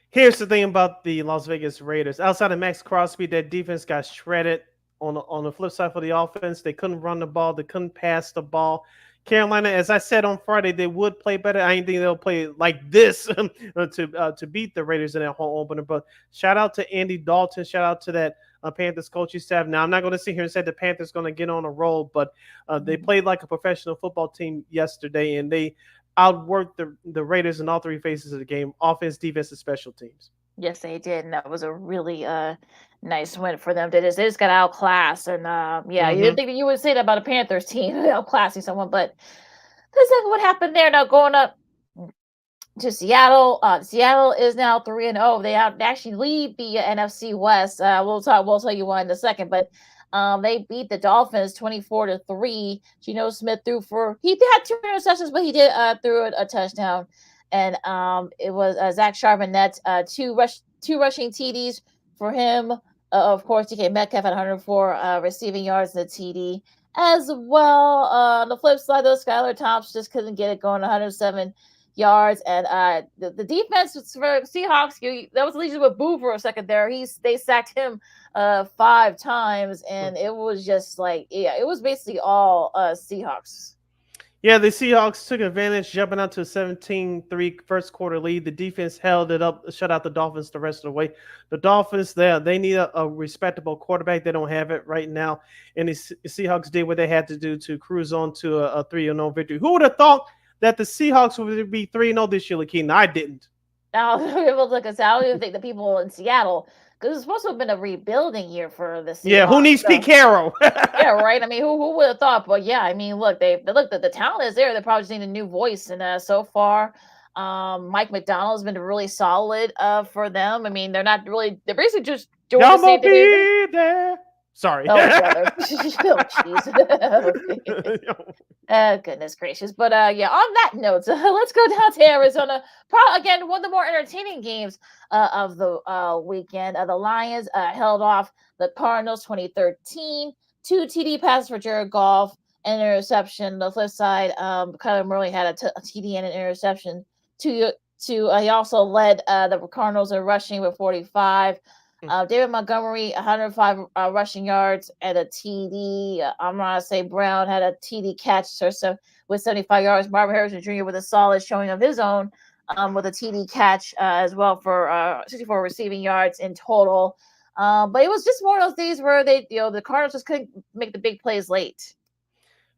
Here's the thing about the Las Vegas Raiders. Outside of Max Crosby, that defense got shredded. On the flip side for the offense, they couldn't run the ball. They couldn't pass the ball. Carolina, as I said on Friday, they would play better. I didn't think they'll play like this to beat the Raiders in that home opener. But shout out to Andy Dalton. Shout out to that Panthers coaching staff. Now, I'm not going to sit here and say the Panthers going to get on a roll, but they played like a professional football team yesterday, and they outworked the Raiders in all 3 phases of the game: offense, defense, and special teams. Yes, they did, and that was a really nice win for them. They just got outclassed, and you didn't think that you would say that about a Panthers team outclassing someone, but that's exactly what happened there. Now going up to Seattle, Seattle is now 3-0. They actually lead the NFC West. We'll tell you why in a second, but they beat the Dolphins 24-3. Geno Smith he had 2 interceptions, but he did threw a touchdown. And it was Zach Charbonnet, 2 rushing TDs for him. Of course, DK Metcalf had 104 receiving yards and a TD as well. On the flip side, though, Skylar Thompson just couldn't get it going, 107 yards. And the defense for Seahawks, that was at least with Boo for a second there. They sacked him 5 times, and it was just it was basically all Seahawks. Yeah, the Seahawks took advantage, jumping out to a 17-3 first quarter lead. The defense held it up, shut out the Dolphins the rest of the way. The Dolphins, they need a respectable quarterback. They don't have it right now. And the Seahawks did what they had to do to cruise on to a 3-0 victory. Who would have thought that the Seahawks would be 3-0 this year, Lakina? I didn't. Now, I don't even think the people in Seattle, because it's supposed to have been a rebuilding year for the Seahawks. Yeah, who needs Pete Carroll? Yeah, right. I mean, who would have thought? But yeah, I mean, look, the talent is there. They probably just need a new voice, and so far, Mike McDonald's been really solid for them. I mean, they're basically just doing the same thing. There. Sorry. Oh, brother. Oh, jeez. Goodness gracious. But on that note, let's go down to Arizona. Again, one of the more entertaining games of the weekend. The Lions held off the Cardinals 2013. 2 TD passes for Jared Goff and an interception. The flip side, Kyler Murray had a TD and an interception. He also led the Cardinals in rushing with 45. David Montgomery, 105 rushing yards and a TD. Amon St. Brown had a TD catch with 75 yards. Marvin Harrison Jr. with a solid showing of his own with a TD catch as well for 64 receiving yards in total. But it was just one of those days where the Cardinals just couldn't make the big plays late.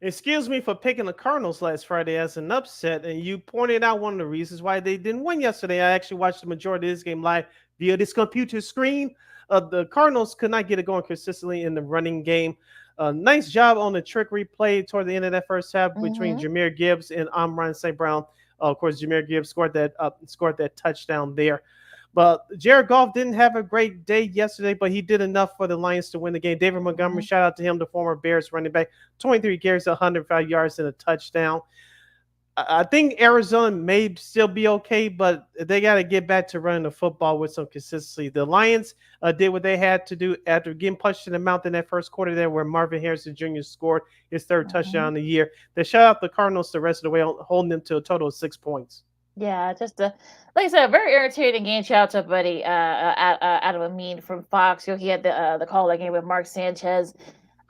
Excuse me for picking the Cardinals last Friday as an upset, and you pointed out one of the reasons why they didn't win yesterday. I actually watched the majority of this game live via this computer screen. The Cardinals could not get it going consistently in the running game. Nice job on the trickery play toward the end of that first half between Jahmyr Gibbs and Amon St. Brown. Of course, Jahmyr Gibbs scored that touchdown there. But Jared Goff didn't have a great day yesterday, but he did enough for the Lions to win the game. David Montgomery, shout out to him, the former Bears running back, 23 carries, 105 yards, and a touchdown. I think Arizona may still be okay, but they got to get back to running the football with some consistency. The Lions did what they had to do after getting punched in the mouth in that first quarter there, where Marvin Harrison Jr. scored his third touchdown of the year. They shut out the Cardinals the rest of the way, holding them to a total of 6 points. Yeah, just like I said, a very irritating game. Shout out to buddy Adam Amin from Fox. He had the call that game with Mark Sanchez.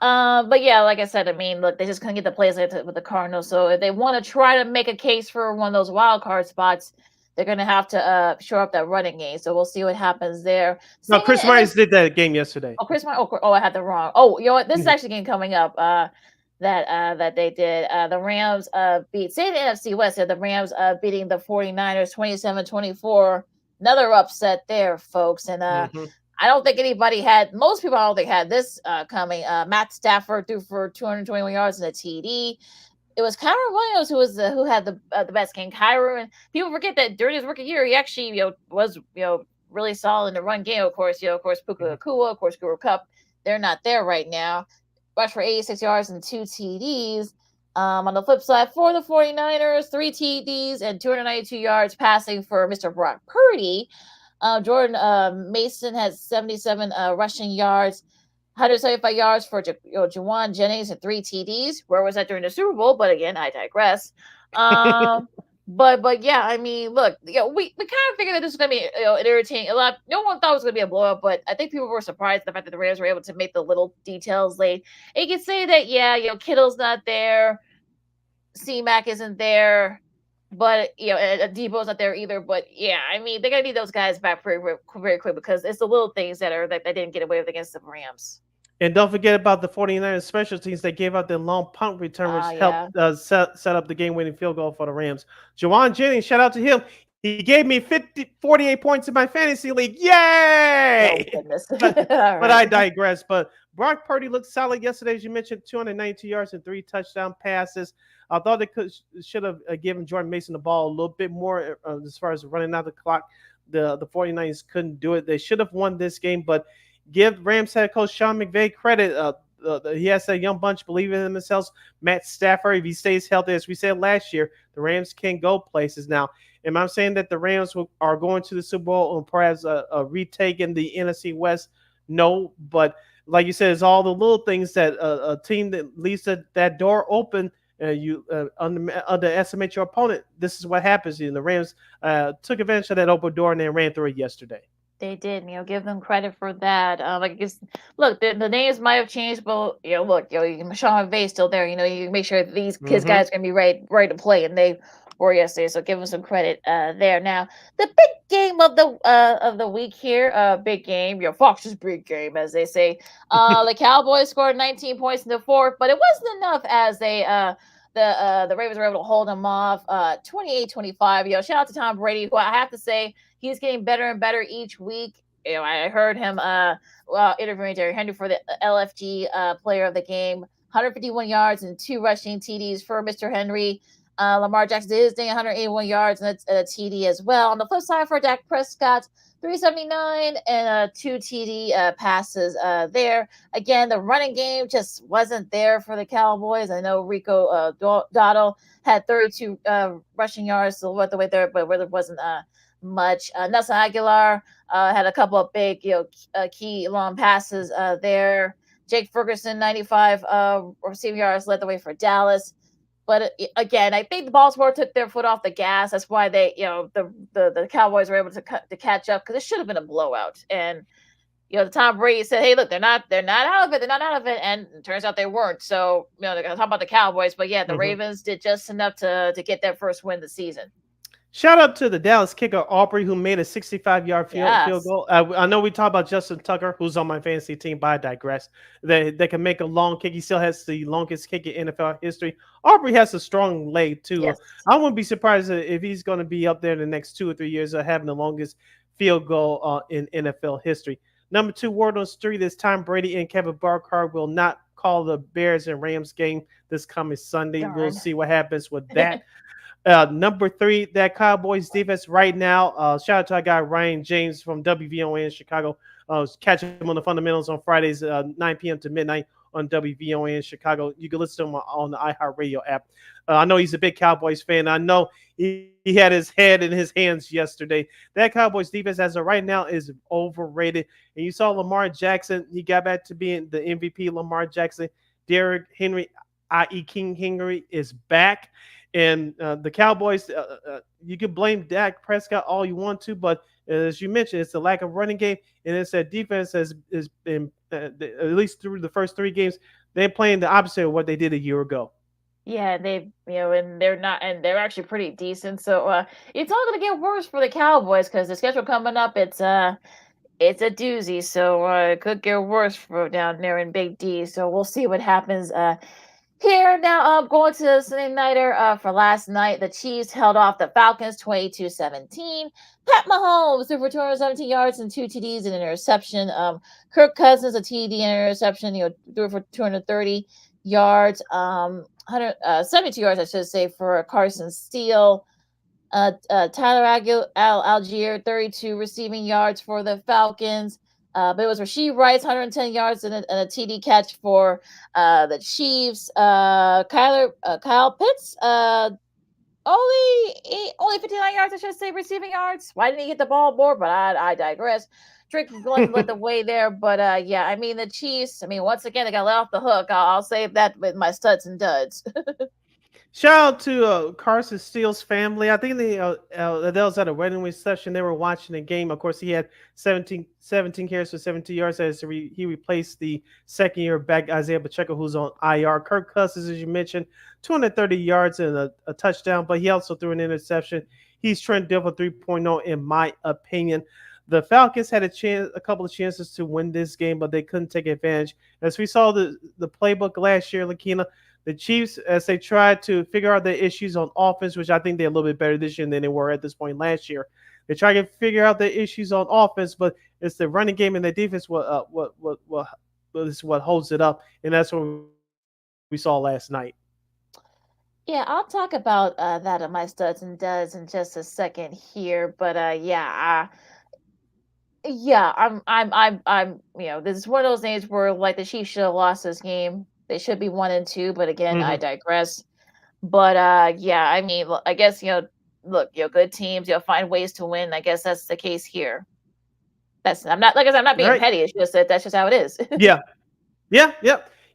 But yeah, like I said, I mean, look, they just couldn't get the plays with the Cardinals. So if they want to try to make a case for one of those wild card spots, they're gonna have to shore up that running game. So we'll see what happens there. No, Chris Myers did that game yesterday. Oh, Chris Myers. Oh, I had the wrong. Oh, you know what? This is actually game coming up. That they did. The Rams beat, say the NFC West, the Rams beating the 49ers 27-24. Another upset there, folks. And I don't think most people I don't think had this coming. Matt Stafford threw for 221 yards and a TD. It was Kyron Williams who had the best game. Kyron, people forget that during his rookie year, he actually was really solid in the run game. Of course, Puka Nacua, of course, Cooper Kupp. They're not there right now. Rushed for 86 yards and 2 TDs. On the flip side, for the 49ers, 3 TDs and 292 yards passing for Mr. Brock Purdy. Jordan Mason has 77 rushing yards, 175 yards for Juwan Jennings and 3 TDs. Where was that during the Super Bowl? But again, I digress. But yeah, I mean, look, we kind of figured that this was gonna be an irritating. No one thought it was gonna be a blowout, but I think people were surprised at the fact that the Rams were able to make the little details late. And you can say that, Kittle's not there, C-Mac isn't there, but Debo's not there either. But yeah, I mean, they're gonna need those guys back very, very quick because it's the little things that they didn't get away with against the Rams. And don't forget about the 49ers special teams. They gave out the long punt return, which helped set up the game-winning field goal for the Rams. Juwan Jennings, shout out to him. He gave me 48 points in my fantasy league. Yay! Oh, goodness. but I digress. But Brock Purdy looked solid yesterday, as you mentioned, 292 yards and 3 touchdown passes. I thought they should have given Jordan Mason the ball a little bit more as far as running out the clock. The 49ers couldn't do it. They should have won this game, but give Rams head coach Sean McVay credit. He has a young bunch believing in themselves. Matt Stafford, if he stays healthy, as we said last year, the Rams can go places. Now, am I saying that the Rams are going to the Super Bowl and perhaps a retake in the NFC West? No, but like you said, it's all the little things that a team that leaves that door open. You underestimate your opponent. This is what happens. The Rams took advantage of that open door and then ran through it yesterday. They did, give them credit for that. Look, the names might have changed, but Sean McVay's still there. You make sure that these kids guys are gonna be ready to play, and they were yesterday. So give them some credit there. Now, the big game of the week here, big game, Fox's big game, as they say. The Cowboys scored 19 points in the fourth, but it wasn't enough as they the Ravens were able to hold them off 28-25. Shout out to Tom Brady, who I have to say he's getting better and better each week. I heard him interviewing Jerry Henry for the LFG player of the game. 151 yards and 2 rushing TDs for Mr. Henry. Lamar Jackson did his thing, 181 yards and a TD as well. On the flip side for Dak Prescott, 379 and 2 TD passes there. Again, the running game just wasn't there for the Cowboys. I know Rico Dotto had 32 rushing yards, so what the way there, but there wasn't much. Nelson Aguilar had a couple of big, key long passes there. Jake Ferguson, 95 receiving yards, led the way for Dallas. But again, I think the Baltimore took their foot off the gas. That's why they, the Cowboys were able to catch up, because it should have been a blowout. And the Tom Brady said, "Hey, look, they're not out of it. They're not out of it." And it turns out they weren't. So they're gonna talk about the Cowboys, but yeah, the Ravens did just enough to get their first win of the season. Shout out to the Dallas kicker, Aubrey, who made a 65-yard field goal. I know we talked about Justin Tucker, who's on my fantasy team, but I digress. They can make a long kick. He still has the longest kick in NFL history. Aubrey has a strong leg, too. Yes. I wouldn't be surprised if he's going to be up there in the next 2 or 3 years of having the longest field goal in NFL history. Number 2 word on the street is Tom Brady and Kevin Burkhardt will not call the Bears and Rams game this coming Sunday. Darn. We'll see what happens with that. Number 3, that Cowboys defense right now. Shout out to our guy Ryan James from WVON in Chicago. Catch him on the fundamentals on Fridays, 9 p.m. to midnight on WVON in Chicago. You can listen to him on the iHeartRadio app. I know he's a big Cowboys fan. I know he had his head in his hands yesterday. That Cowboys defense, as of right now, is overrated. And you saw Lamar Jackson. He got back to being the MVP. Lamar Jackson, Derrick Henry, i.e. King Henry, is back. And the Cowboys, you can blame Dak Prescott all you want to, but as you mentioned, it's the lack of running game, and it's that defense has been at least through the first 3 games, they're playing the opposite of what they did a year ago. Yeah, and they're not, and they're actually pretty decent. So it's all gonna get worse for the Cowboys because the schedule coming up, it's a doozy. So it could get worse for down there in Big D. So we'll see what happens. Here now, going to the Sunday Nighter for last night. The Chiefs held off the Falcons 22-17. Pat Mahomes threw for 217 yards and 2 TDs and an interception. Kirk Cousins, a TD and interception, threw for 230 yards. 72 yards, I should say, for Carson Steele. Tyler Algier, 32 receiving yards for the Falcons. But it was Rashee Rice, 110 yards and a TD catch for the Chiefs. Kyle Pitts, only 59 yards, I should say, receiving yards. Why didn't he get the ball more? But I digress. Drake led the way there. But yeah, I mean, the Chiefs, once again, they got let off the hook. I'll save that with my studs and duds. Shout out to Carson Steele's family. I think that was at a wedding reception. They were watching the game. Of course, he had 17 carries for 17 yards as he replaced the second-year back Isaiah Pacheco, who's on IR. Kirk Cousins, as you mentioned, 230 yards and a touchdown, but he also threw an interception. He's Trent Dilfer 3.0, in my opinion. The Falcons had a couple of chances to win this game, but they couldn't take advantage. As we saw the playbook last year, Lakina, the Chiefs, as they tried to figure out the issues on offense, which I think they're a little bit better this year than they were at this point last year. They try to figure out the issues on offense, but it's the running game and the defense what is what holds it up, and that's what we saw last night. Yeah, I'll talk about that on my studs and duds in just a second here. But I'm this is one of those days where like the Chiefs should have lost this game. They should be 1-2, but again, I digress. But yeah, I guess look, good teams, find ways to win. I guess that's the case here. I'm not being petty. It's just that's just how it is. Yeah.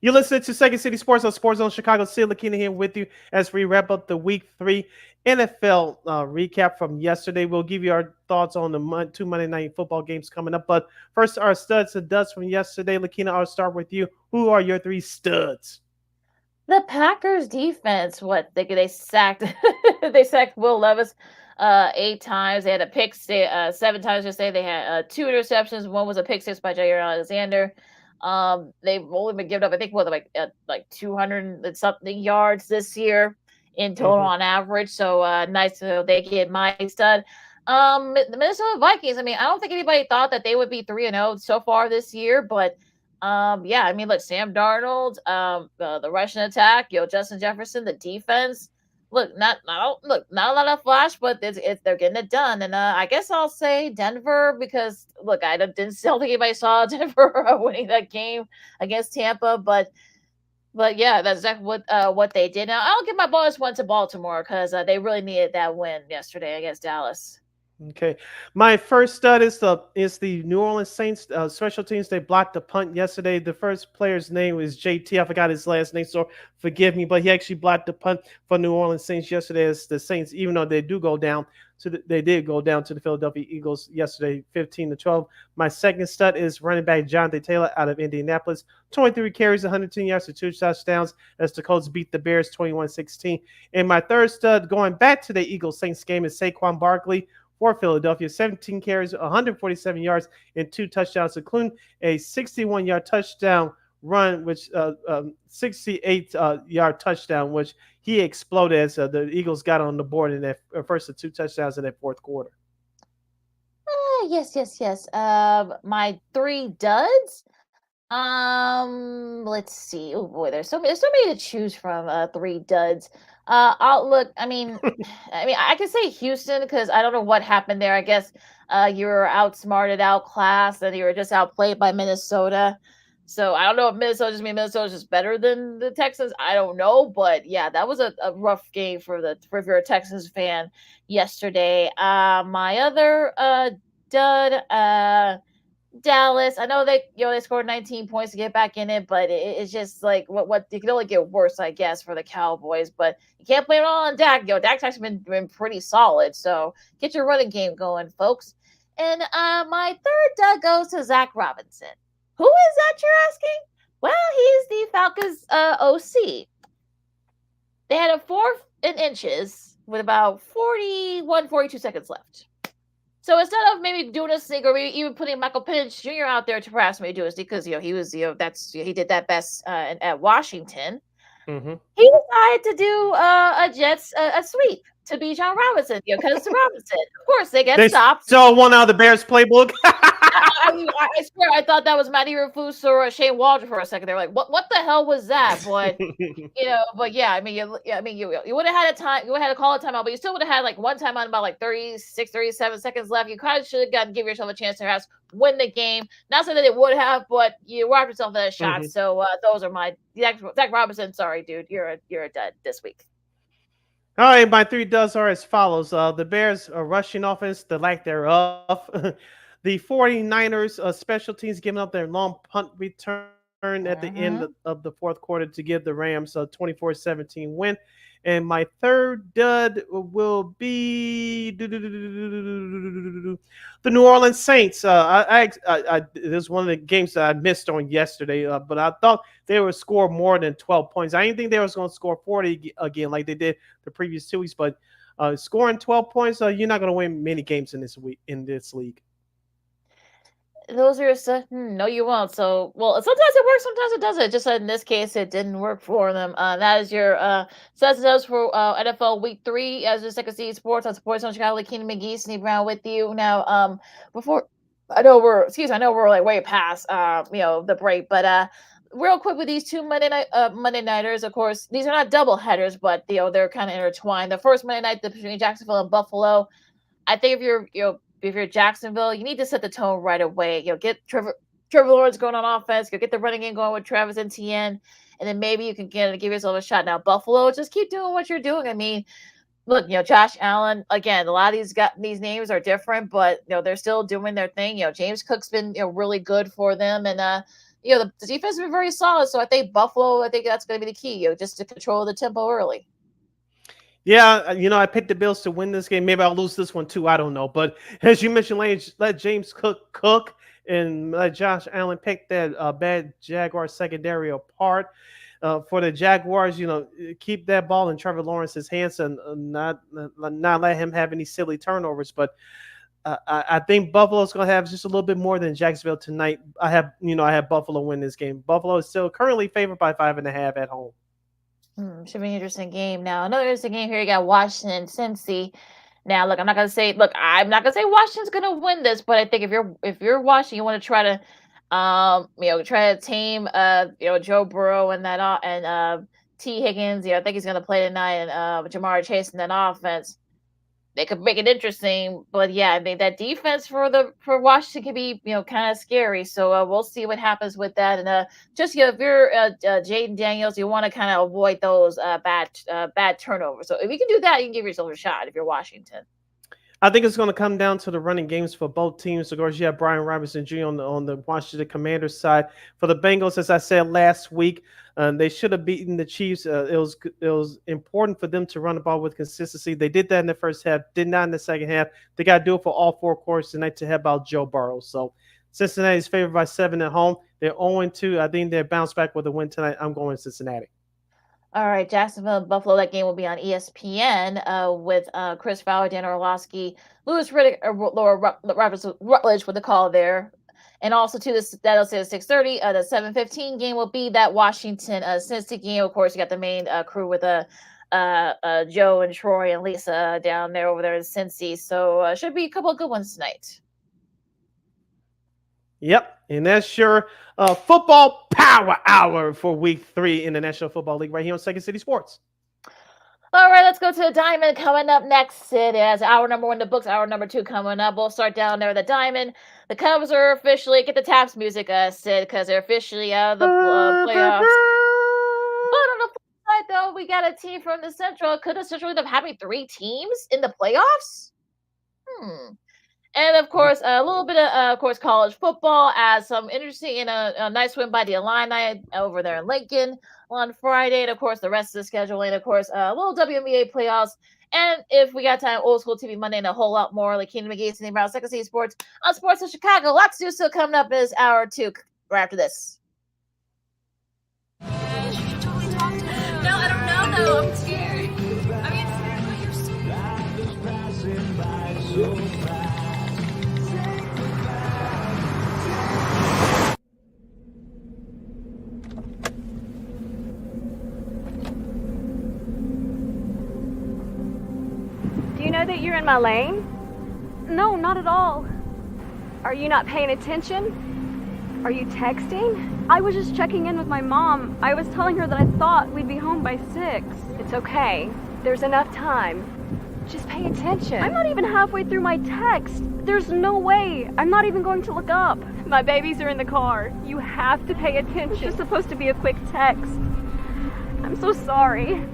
You listen to Second City Sports on Sports Zone Chicago. Sid Lakina here with you as we wrap up the Week 3 NFL recap from yesterday. We'll give you our thoughts on the 2 Monday Night Football games coming up. But first, our studs and duds from yesterday. Lakina, I'll start with you. Who are your 3 studs? The Packers defense, they sacked they sacked Will Levis 8 times. They had a pick 7 times yesterday. They had 2 interceptions. One was a pick 6 by Jair Alexander. They've only been given up, I think, like 200 and something yards this year in total on average. So nice to they get my stud. The Minnesota Vikings. I don't think anybody thought that they would be 3-0 so far this year, but yeah, look, Sam Darnold, the Russian attack, Justin Jefferson, the defense. Look, not a lot of flash, but they're getting it done. And I guess I'll say Denver because look, I don't think anybody saw Denver winning that game against Tampa, but yeah, that's exactly what they did. Now I'll give my bonus one to Baltimore because they really needed that win yesterday against Dallas. Okay, my first stud is the New Orleans Saints special teams. They blocked the punt yesterday. The first player's name was JT. I forgot his last name, so forgive me. But he actually blocked the punt for New Orleans Saints yesterday. As the Saints, even though they did go down to the Philadelphia Eagles yesterday, 15-12. My second stud is running back Jonathan Taylor out of Indianapolis. 23 carries, 110 yards, and 2 touchdowns as the Colts beat the Bears 21-16. And my third stud, going back to the Eagles Saints game, is Saquon Barkley for Philadelphia, 17 carries, 147 yards, and 2 touchdowns, including a 61-yard touchdown run, which 68-yard touchdown, which he exploded as the Eagles got on the board in that first of 2 touchdowns in that fourth quarter. Yes. My 3 duds. Let's see. Oh boy, there's so many to choose from. 3 duds. I'll look. I can say Houston because I don't know what happened there. I guess you were outsmarted, outclassed, and you were just outplayed by Minnesota. So I don't know if Minnesota's just better than the Texans. I don't know, but yeah, that was a rough game for if you're a Texans fan yesterday. My other dud, Dallas. I know they scored 19 points to get back in it, but it's just like what it can only get worse, I guess, for the Cowboys. But you can't blame it all on Dak. Dak's actually been pretty solid. So get your running game going, folks. And my third dud goes to Zach Robinson. Who is that, you're asking? Well, he's the Falcons OC. They had a 4th and inches with about 42 seconds left. So instead of maybe doing a sneak or maybe even putting Michael Penix Jr. out there to perhaps maybe do a sneak because he was he did that best at Washington. Mm-hmm. He decided to do a Jets a sweep to Bijan Robinson, because it's Robinson. Of course, they get stopped. So one out of the Bears playbook. I swear, I thought that was Matty Rufus or Shane Waldron for a second. They're like, "What the hell was that?" But but yeah, I mean, you would have had a time, you would have had to call a timeout, but you still would have had like one timeout about like 36, 37 seconds left. You kind of should have give yourself a chance to perhaps win the game. Not saying that it would have, but you robbed yourself of that shot. Mm-hmm. So those are my Zach Robinson. Sorry, dude, you're a dud this week. All right, my 3 duds are as follows. The Bears are rushing offense, the lack thereof. The 49ers special teams giving up their long punt return at the end of the 4th quarter to give the Rams a 24-17 win. And my third dud will be the New Orleans Saints. This is one of the games that I missed on yesterday, but I thought they would score more than 12 points. I didn't think they was going to score 40 again like they did the previous 2 weeks, but scoring 12 points, you're not going to win many games in this league. Those are no, you won't. So, well, sometimes it works, sometimes it doesn't. Just in this case, it didn't work for them. That is your does for NFL Week 3 as your Second City Sports on Sports on Chicago. Keenan McGee, Steve Brown with you now. Before I know we're like way past the break, but real quick with these 2 Monday nighters. Of course, these are not double headers, but they're kind of intertwined. The first Monday night between Jacksonville and Buffalo. I think if you're Jacksonville, you need to set the tone right away. Get Trevor Lawrence going on offense. Get the running game going with Travis Etienne, and then maybe you can give yourself a shot. Now, Buffalo, just keep doing what you're doing. I mean, look, Josh Allen. Again, a lot of these names are different, but they're still doing their thing. James Cook's been really good for them, and the defense has been very solid. So I think Buffalo. I think that's going to be the key. Just to control the tempo early. Yeah, I picked the Bills to win this game. Maybe I'll lose this one too. I don't know. But as you mentioned, let James Cook and let Josh Allen pick that bad Jaguar secondary apart. For the Jaguars, keep that ball in Trevor Lawrence's hands and not let him have any silly turnovers. But I think Buffalo's going to have just a little bit more than Jacksonville tonight. I have Buffalo win this game. Buffalo is still currently favored by 5.5 at home. Should be an interesting game. Now, another interesting game here. You got Washington, Cincy. Now, look, I'm not gonna say Washington's gonna win this, but I think if you're Washington, you want to try to tame Joe Burrow and T Higgins. I think he's gonna play tonight, and Jamar Chase in that offense. They could make it interesting, but yeah, I mean that defense for Washington can be kind of scary. So we'll see what happens with that. And if you're Jaden Daniels, you want to kind of avoid those bad turnovers. So if you can do that, you can give yourself a shot if you're Washington. I think it's going to come down to the running games for both teams. Of course, you have Brian Robinson Jr. on the Washington Commanders side. For the Bengals, as I said last week, they should have beaten the Chiefs. It was important for them to run the ball with consistency. They did that in the first half, did not in the second half. They got to do it for all 4 quarters tonight to help out Joe Burrow. So Cincinnati is favored by 7 at home. They're 0-2. I think they'll bounce back with a win tonight. I'm going Cincinnati. All right, Jacksonville and Buffalo. That game will be on ESPN with Chris Fowler, Dan Orlovsky, Louis Riddick, Laura Rutledge with the call there. And also, that'll say at 6:30. The 7:15 game will be that Washington Cincy game. Of course, you got the main crew with Joe and Troy and Lisa down there over there in Cincy. So should be a couple of good ones tonight. Yep, and that's your football power hour for Week 3 in the National Football League right here on Second City Sports. All right, let's go to the Diamond coming up next. It is hour number 1 in the books, hour number 2 coming up. We'll start down there with the Diamond. The Cubs are officially, get the taps music, Sid, because they're officially out of the playoffs. But on the flip side, though, we got a team from the Central. Could the Central end up having 3 teams in the playoffs? And of course, a little bit of course, college football as some interesting and a nice win by the Illini over there in Lincoln on Friday. And of course, the rest of the scheduling, of course, a little WNBA playoffs. And if we got time, old school TV Monday and a whole lot more, like Keenan McGee, Cindy Brown, Second City Sports on Sports in Chicago. Lots to do still coming up is hour 2 right after this. No, I don't know though. I'm scared. I mean, you're Do you know that you're in my lane? No, not at all. Are you not paying attention? Are you texting? I was just checking in with my mom. I was telling her that I thought we'd be home by 6. It's okay. There's enough time. Just pay attention. I'm not even halfway through my text. There's no way. I'm not even going to look up. My babies are in the car. You have to pay attention. It's just supposed to be a quick text. I'm so sorry.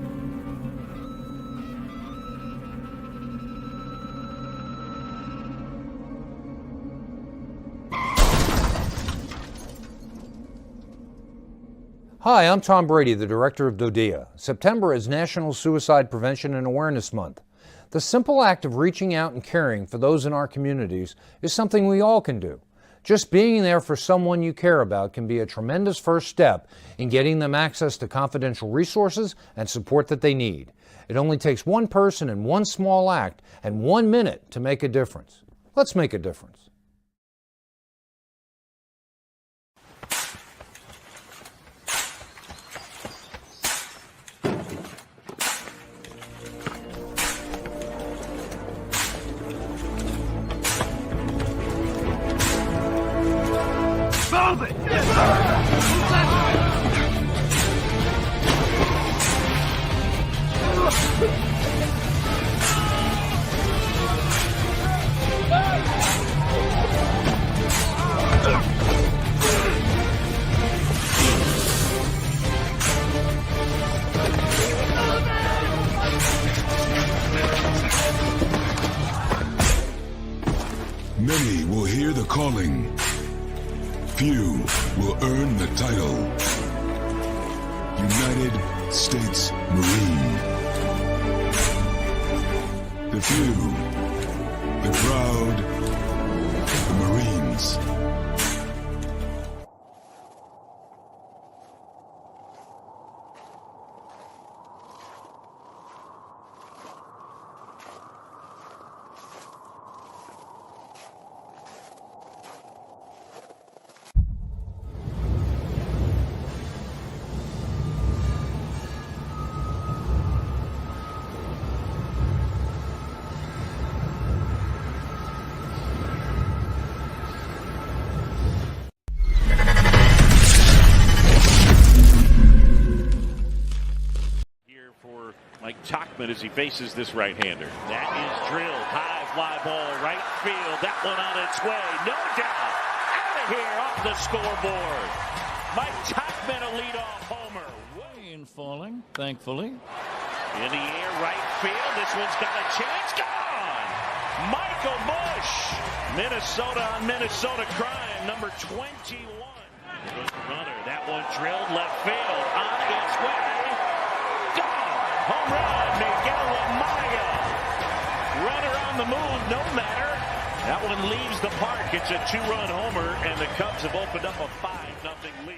Hi, I'm Tom Brady, the director of DODEA. September is National Suicide Prevention and Awareness Month. The simple act of reaching out and caring for those in our communities is something we all can do. Just being there for someone you care about can be a tremendous first step in getting them access to confidential resources and support that they need. It only takes one person and one small act and 1 minute to make a difference. Let's make a difference. Many will hear the calling. Few will earn the title. United States Marine. The few, the proud, the Marines. As he faces this right-hander. That is drilled. High fly ball, right field. That one on its way. No doubt. Out of here off the scoreboard. Mike Tachman, a leadoff homer. Way in falling, thankfully. In the air, right field. This one's got a chance. Gone. Michael Busch. Minnesota on Minnesota crime. Number 21. Runner. That one drilled left field. On its way. Home run, Miguel Amaya. Runner on the move, no matter. That one leaves the park. It's a 2-run homer, and the Cubs have opened up a 5-0 lead.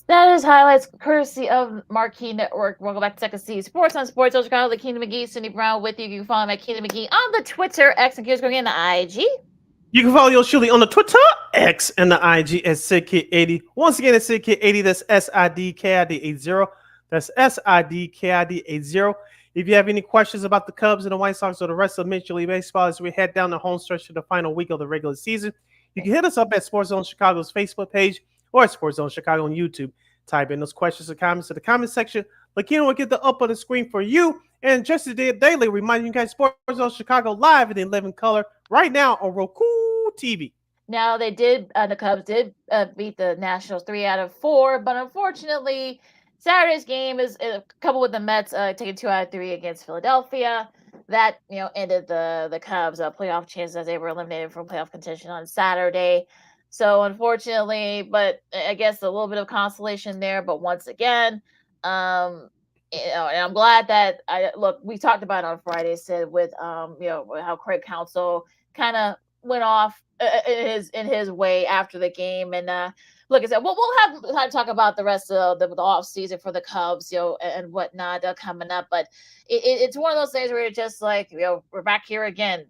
That is highlights courtesy of Marquee Network. Welcome back to Second City Sports on Sports Chicago. The Keenan McGee, Cindy Brown with you. You can follow me at Keenan McGee on the Twitter, X, and going in the IG. You can follow yours truly on the Twitter, X, and the IG at SidKid80. Once again, it's SidKid80. That's SIDKID80. That's SIDKID80. If you have any questions about the Cubs and the White Sox or the rest of Major League Baseball as we head down the home stretch to the final week of the regular season, you can hit us up at Sports Zone Chicago's Facebook page or Sports Zone Chicago on YouTube. Type in those questions and comments in the comment section. Lakina will get the up on the screen for you. And just today daily, reminding you guys, Sports Zone Chicago live in living color right now on Roku TV. Now the Cubs did beat the Nationals 3 out of 4, but unfortunately, Saturday's game is coupled with the Mets taking 2 out of 3 against Philadelphia. That ended the Cubs' playoff chances as they were eliminated from playoff contention on Saturday. So unfortunately, but I guess a little bit of consolation there. But once again, and I'm glad that we talked about it on Friday, Sid, with how Craig Counsell kind of went off in his way after the game. And look, I said, we'll have time to talk about the rest of the off season for the Cubs, and whatnot coming up. But it's one of those things where you're just like, we're back here again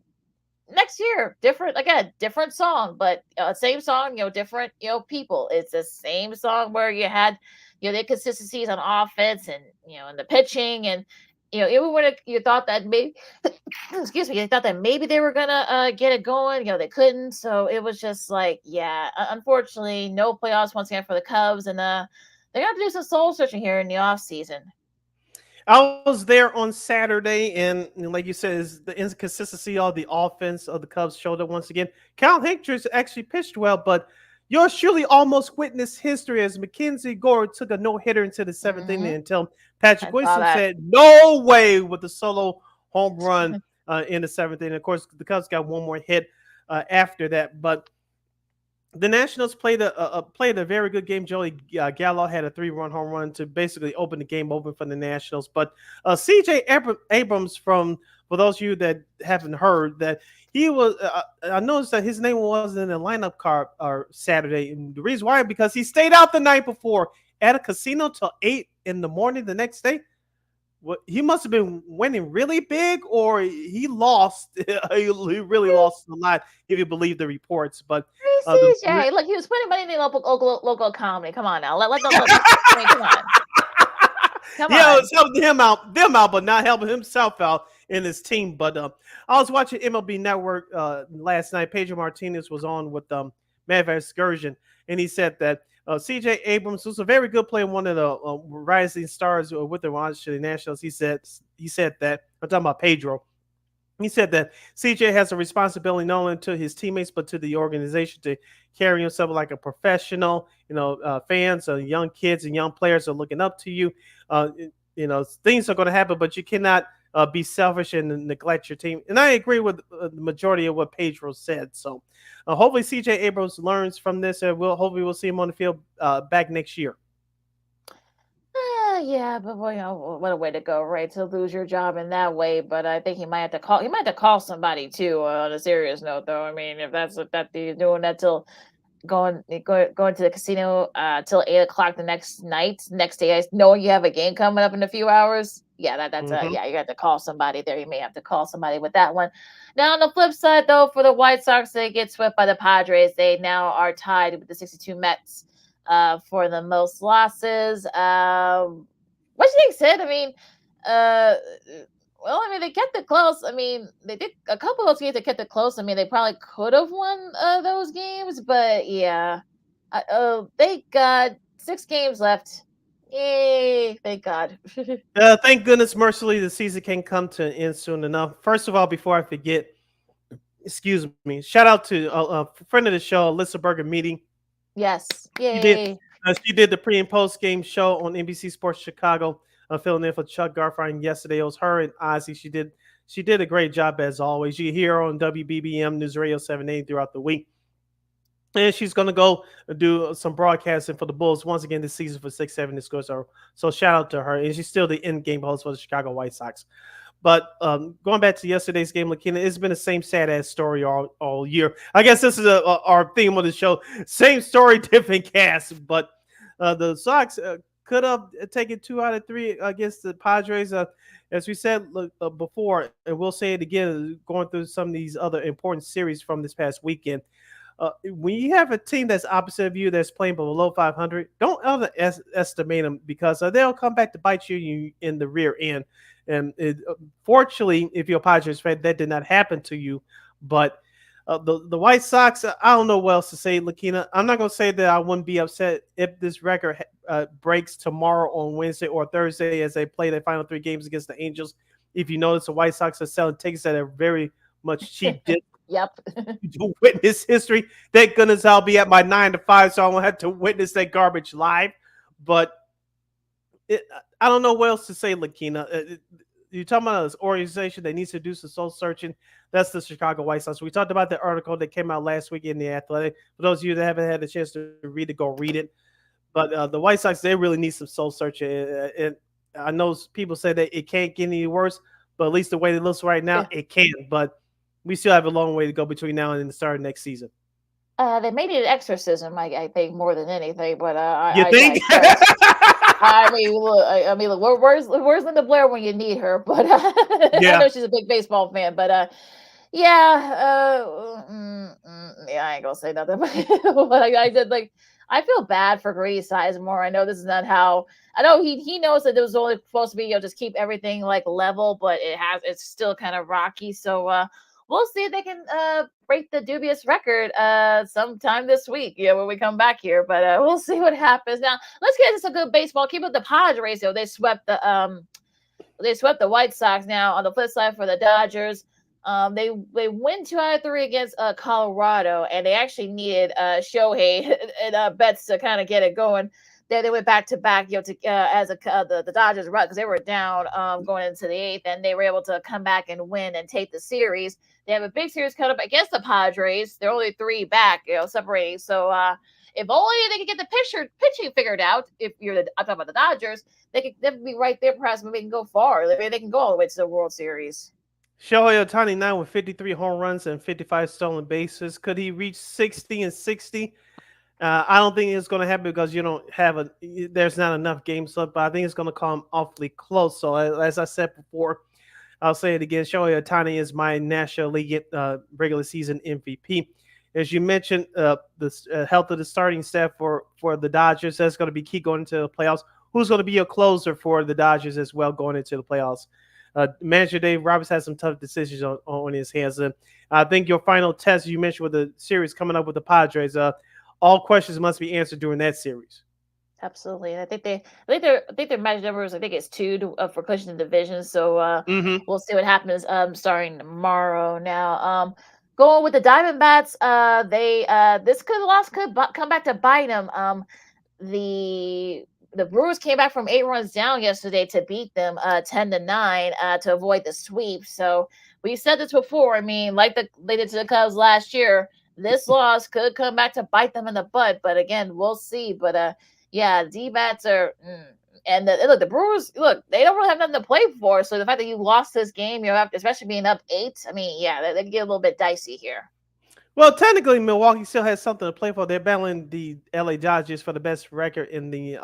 next year, different song, but same song, different people. It's the same song where you had the inconsistencies on offense and and the pitching, and even when you thought that maybe excuse me, you thought that maybe they were gonna get it going, they couldn't. So it was just like, unfortunately, no playoffs once again for the Cubs, and they're gonna have to do some soul searching here in the off season. I was there on Saturday, and like you said, is the inconsistency of the offense of the Cubs showed up once again. Cal Hendricks actually pitched well, but you'll surely almost witness history as Mackenzie Gore took a no-hitter into the seventh inning until Patrick Wilson said, "No way!" with a solo home run in the seventh inning. Of course, the Cubs got one more hit after that, but the Nationals played a very good game. Joey Gallo had a 3-run home run to basically open the game open for the Nationals. But C.J. Abrams, for those of you that haven't heard, that he was, I noticed that his name wasn't in the lineup card Saturday. And the reason why, because he stayed out the night before at a casino till 8 in the morning the next day. He must have been winning really big, or he lost. He really lost a lot, if you believe the reports. But CJ, look, he was putting money in the local economy. Come on now, let come on. Yeah, it was helping them out, but not helping himself out in his team. But I was watching MLB Network last night. Pedro Martinez was on with Matt Excursion, and he said that C.J. Abrams was a very good player, one of the rising stars with the Washington Nationals. He said that, I'm talking about Pedro. He said that C.J. has a responsibility not only to his teammates but to the organization to carry himself like a professional. Fans, young kids, and young players are looking up to you. Things are going to happen, but you cannot be selfish and neglect your team. And I agree with the majority of what Pedro said. So hopefully C.J. Abrams learns from this, and hopefully we'll see him on the field back next year. Yeah, but what a way to go, right? To lose your job in that way. But I think he might have to call somebody too. On a serious note, though, I mean, if that's you're doing that till going to the casino till 8:00 the next day, knowing you have a game coming up in a few hours. Yeah, you have to call somebody there. You may have to call somebody with that one. Now on the flip side, though, for the White Sox, they get swept by the Padres. They now are tied with the 62 Mets for the most losses. What do you think, Sid? I mean, they kept it close. I mean, they did a couple of those games. They kept it close. I mean, they probably could have won those games, but yeah. Thank God, 6 games left. Yay! Thank God. Thank goodness, mercifully, the season can come to an end soon enough. First of all, before I forget, excuse me, shout out to a friend of the show, Alyssa Berger Meeting. Yes, yay! She did the pre and post game show on NBC Sports Chicago, filling in for Chuck Garfien yesterday. It was her and Ozzy. She did a great job as always. You hear her on WBBM News Radio 780 throughout the week. And she's going to go do some broadcasting for the Bulls once again this season for 6-7 scores. So shout out to her. And she's still the in-game host for the Chicago White Sox. But going back to yesterday's game, Lakina, it's been the same sad-ass story all year. I guess this is our theme of the show. Same story, different cast. But the Sox could have taken 2 out of 3 against the Padres. As we said before, and we'll say it again, going through some of these other important series from this past weekend. When you have a team that's opposite of you that's playing below 500, don't underestimate them, because they'll come back to bite you in the rear end. And fortunately, if you're a Padres fan, that did not happen to you. But The White Sox, I don't know what else to say, Lakina. I'm not going to say that I wouldn't be upset if this record breaks tomorrow on Wednesday or Thursday as they play their final 3 games against the Angels. If you notice, the White Sox are selling tickets at a very much cheap dip. Yep. To witness history. Thank goodness I'll be at my 9 to 5, so I won't have to witness that garbage live. But I don't know what else to say, Lakina. You're talking about this organization that needs to do some soul searching. That's the Chicago White Sox. We talked about the article that came out last week in The Athletic. For those of you that haven't had a chance to read it, go read it. But the White Sox, they really need some soul searching. And I know people say that it can't get any worse, but at least the way it looks right now, it can. But we still have a long way to go between now and the start of next season. They may need an exorcism, I think, more than anything. But you think? I mean, look, where's Linda Blair when you need her? But I know she's a big baseball fan. But I ain't gonna say nothing. But I did I feel bad for Grady Sizemore. I know this is not how. I know he knows that it was only supposed to be just keep everything level, but it's still kind of rocky. So we'll see if they can break the dubious record sometime this week. When we come back here. But we'll see what happens. Now let's get into some good baseball. Keep with the Padres. They swept the White Sox. Now on the flip side for the Dodgers. They win 2 out of 3 against Colorado, and they actually needed Shohei and Betts to kind of get it going. Then they went back to back, as the Dodgers run because they were down going into the 8th, and they were able to come back and win and take the series. They have a big series cut up against the Padres. They're only 3 back, separating. So if only they could get the pitching figured out. If I'm talking about the Dodgers, they could be right there. Perhaps maybe they can go far. Maybe they can go all the way to the World Series. Shohei Ohtani now with 53 home runs and 55 stolen bases. Could he reach 60 and 60? I don't think it's going to happen because there's not enough games left, but I think it's going to come awfully close. So as I said before, I'll say it again. Shohei Ohtani is my National League regular season MVP. As you mentioned, the health of the starting staff for the Dodgers, that's going to be key going into the playoffs. Who's going to be a closer for the Dodgers as well going into the playoffs? Manager Dave Roberts has some tough decisions on his hands. And I think your final test you mentioned with the series coming up with the Padres, all questions must be answered during that series. Absolutely. And I think their match numbers, I think it's 2 for clinching the division. So we'll see what happens starting tomorrow. Now, going with the Diamondbacks, this loss could come back to bite them. The Brewers came back from 8 runs down yesterday to beat them 10-9 to avoid the sweep. So we said this before. I mean, like they did to the Cubs last year, this loss could come back to bite them in the butt. But again, we'll see. But D-bats are and the Brewers they don't really have nothing to play for. So the fact that you lost this game, especially being up 8, I mean, they get a little bit dicey here. Well, technically, Milwaukee still has something to play for. They're battling the LA Dodgers for the best record in the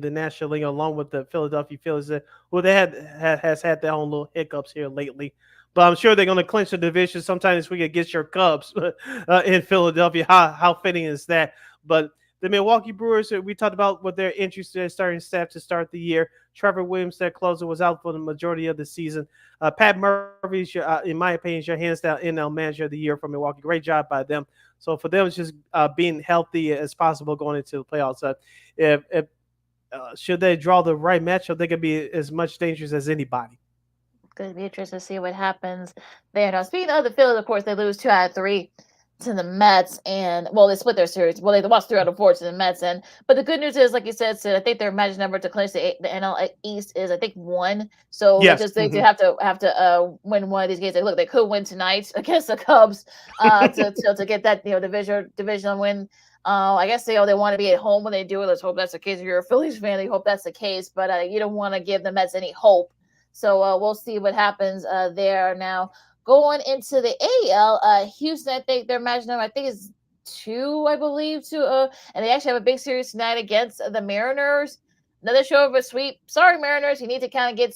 National League, along with the Philadelphia Phillies. They has had their own little hiccups here lately, but I'm sure they're going to clinch the division sometime this week against your Cubs in Philadelphia. How fitting is that? But the Milwaukee Brewers, we talked about what their interest in starting staff to start the year. Trevor Williams, their closer, was out for the majority of the season. Pat Murphy, in my opinion, is your hands down NL Manager of the Year for Milwaukee. Great job by them. So for them, it's just being healthy as possible going into the playoffs. Should they draw the right matchup, they could be as much dangerous as anybody. Going to be interesting to see what happens there. Now, speaking of the Phillies, of course, they lose 2 out of 3 to the Mets, and they split their series. Well, they lost 3 out of 4 to the Mets, but the good news is, like you said, I think their match number to clinch the NL East is 1. So yes. They have to win one of these games. They could win tonight against the Cubs to get that division win. I guess they want to be at home when they do it. Let's hope that's the case. If you're a Phillies fan, I hope that's the case. But you don't want to give the Mets any hope. So we'll see what happens there. Now, going into the AL, Houston, I think their match number, is 2, I believe, and they actually have a big series tonight against the Mariners. Another show of a sweep. Sorry, Mariners, you need to kind of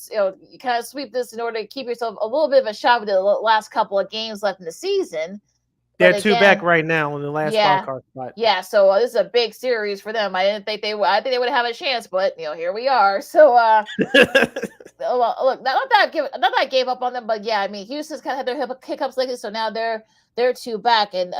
sweep this in order to keep yourself a little bit of a shot with the last couple of games left in the season. They're But two back again, right now in the last wild yeah, card spot. yeah. So this is a big series for them. I didn't think they would. I think they would have a chance, but here we are. So look, not that I gave up on them, but yeah, I mean, Houston's kind of had their hiccups lately, so now they're two back and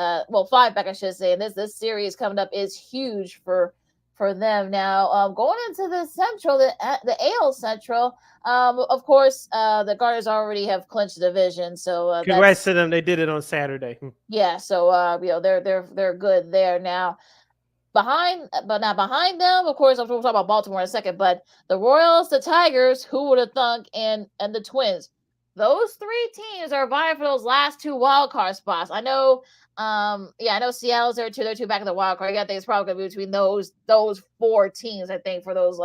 five back, I should say. And this series coming up is huge for them now. Going into the Central, the AL Central. Of course, the Guardians already have clinched the division, so Congrats to them. They did it on Saturday. yeah. So they're good there now. Behind them, of course, we'll talk about Baltimore in a second, but the Royals, the Tigers, who would have thunk, and the Twins. Those three teams are vying for those last two wild card spots. I know, I know Seattle's there too. They're two back in the wild card. I think it's probably gonna be between those four teams, I think, for those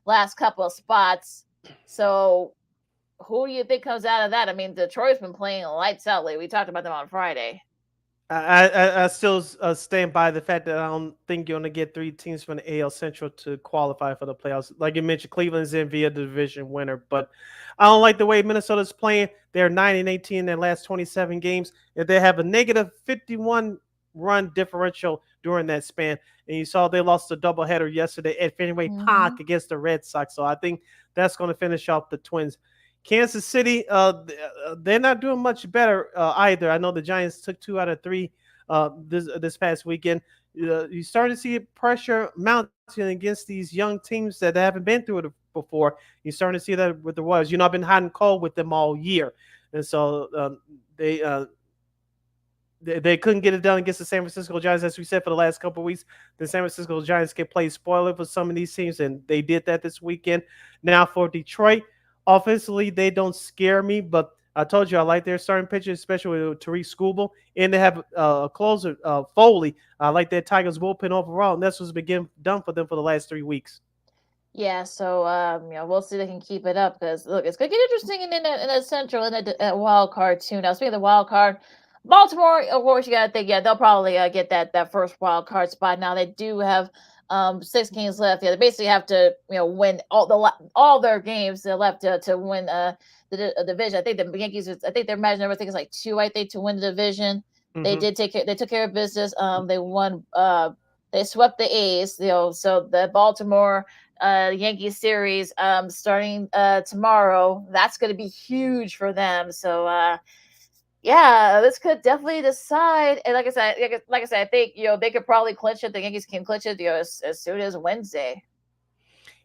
last couple of spots. So who do you think comes out of that? I mean, Detroit's been playing lights out lately. We talked about them on Friday. I still stand by the fact that I don't think you're going to get three teams from the AL Central to qualify for the playoffs. Like you mentioned, Cleveland's in via the division winner, but I don't like the way Minnesota's playing. They're 9-18 in their last 27 games, and they have a negative 51 run differential during that span. And you saw they lost a doubleheader yesterday at Fenway Park against the Red Sox. So I think that's going to finish off the Twins. Kansas City, they're not doing much better either. I know the Giants took 2 out of 3 this past weekend. You start to see pressure mounting against these young teams that haven't been through it before. You're starting to see that with the Royals. I've been hot and cold with them all year, and so they couldn't get it done against the San Francisco Giants, as we said for the last couple of weeks. The San Francisco Giants can play spoiler for some of these teams, and they did that this weekend. Now for Detroit. Offensively, they don't scare me, but I told you I like their starting pitchers, especially with Tariq Skubal, and they have a closer, Foley. I like their Tigers bullpen overall, and that's what's been done for them for the last 3 weeks. Yeah, so we'll see if they can keep it up because look, it's gonna get interesting in the Central and the wild card too. Now, speaking of the wild card, Baltimore, of course, you gotta think, they'll probably get that first wild card spot. Now they do have 6 games left. Yeah, they basically have to win all their games. They're left to win the division. I think the Yankees. I think their margin everything is like 2. I think to win the division. They did take care. They took care of business. They won. They swept the A's. So the Baltimore Yankees series starting tomorrow. That's going to be huge for them. So. Yeah, this could definitely decide. And like I said, I think they could probably clinch it. The Yankees can clinch it as soon as Wednesday.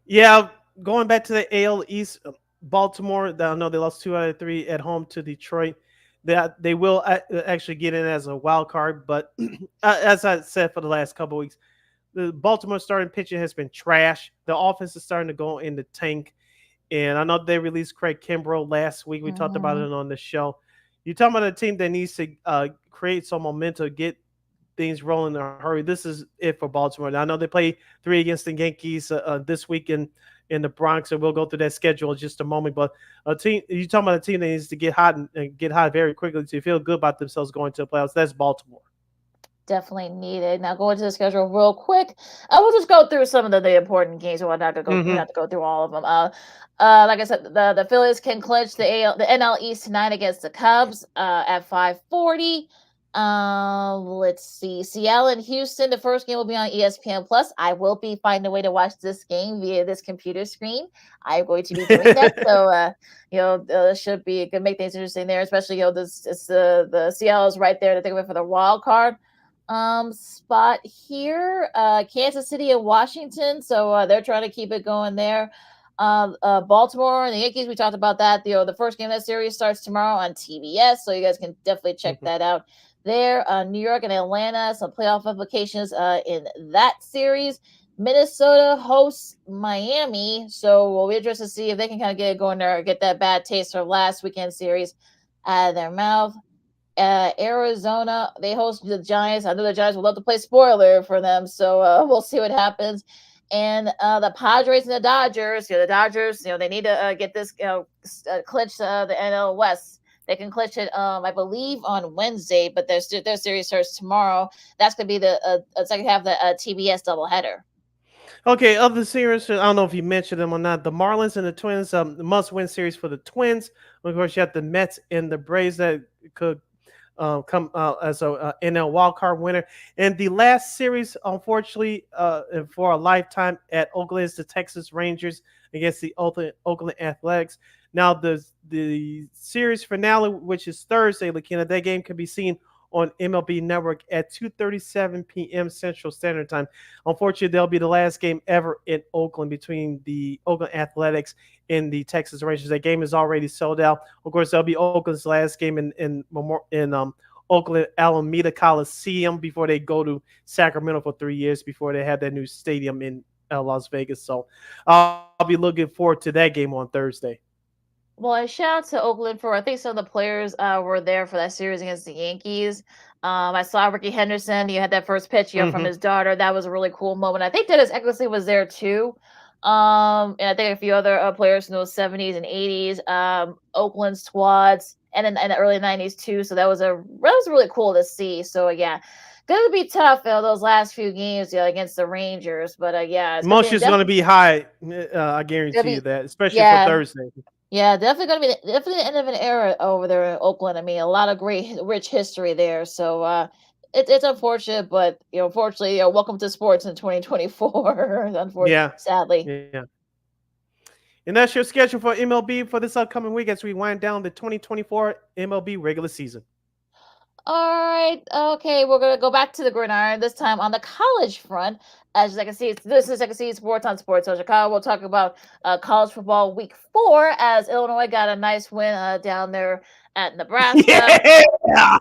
Yeah, going back to the AL East, Baltimore. I know they lost 2 out of 3 at home to Detroit. They will actually get in as a wild card, but as I said for the last couple of weeks, the Baltimore starting pitching has been trash. The offense is starting to go in the tank, and I know they released Craig Kimbrell last week. We talked about it on the show. You're talking about a team that needs to create some momentum, get things rolling in a hurry. This is it for Baltimore. Now, I know they play 3 against the Yankees this week in the Bronx, and we'll go through that schedule in just a moment. But you're talking about a team that needs to get hot and get hot very quickly to feel good about themselves going to the playoffs. That's Baltimore. Definitely needed. Now going to the schedule real quick. I will just go through some of the important games. We're not gonna have to go through all of them. Like I said, the Phillies can clinch the NL East tonight against the Cubs at 5:40. Let's see, Seattle and Houston. The first game will be on ESPN Plus. I will be finding a way to watch this game via this computer screen. I'm going to be doing that. So should be could make things interesting there, especially the Seattle is right there to think of it for the wild card spot here. Kansas City and Washington, so they're trying to keep it going there. Baltimore and the Yankees, we talked about that. The first game of that series starts tomorrow on TBS, so you guys can definitely check that out there. New York and Atlanta, some playoff implications in that series. Minnesota hosts Miami, so we'll be interested to see if they can kind of get it going there, get that bad taste from last weekend series out of their mouth. Arizona, they host the Giants. I know the Giants would love to play spoiler for them, so we'll see what happens. And the Padres and the Dodgers. The Dodgers, they need to get this, clinch the NL West. They can clinch it, I believe, on Wednesday, but their series starts tomorrow. That's going to be the second half of the TBS doubleheader. Okay, other series, I don't know if you mentioned them or not. The Marlins and the Twins, the must-win series for the Twins. Of course, you have the Mets and the Braves that could come as a NL wildcard winner. And the last series, unfortunately, for a lifetime at Oakland is the Texas Rangers against the Oakland Athletics. Now, the series finale, which is Thursday, Lakina, that game can be seen on MLB Network at 2:37 p.m. Central Standard Time. Unfortunately, that'll be the last game ever in Oakland between the Oakland Athletics and the Texas Rangers. That game is already sold out. Of course, that'll be Oakland's last game in Oakland Alameda Coliseum before they go to Sacramento for 3 years before they have their new stadium in Las Vegas. So I'll be looking forward to that game on Thursday. Well, I shout out to Oakland for I think some of the players were there for that series against the Yankees. I saw Ricky Henderson. He had that first pitch from his daughter. That was a really cool moment. I think Dennis Eckersley was there too. And I think a few other players from those 70s and 80s, Oakland squads, and in the early 90s too. So that was really cool to see. So yeah, going to be tough those last few games against the Rangers. But yeah, emotion's going to be high. I guarantee you that, especially for Thursday. Yeah, definitely going to be the end of an era over there in Oakland. I mean, a lot of great, rich history there. So it's unfortunate, but unfortunately, welcome to sports in 2024. Unfortunately, sadly. Yeah. And that's your schedule for MLB for this upcoming week as we wind down the 2024 MLB regular season. All right. Okay, we're gonna go back to the gridiron this time on the college front. As I can see, this is Sports on Sports. So Chicago, we'll talk about college football week 4 as Illinois got a nice win down there at Nebraska. Yeah.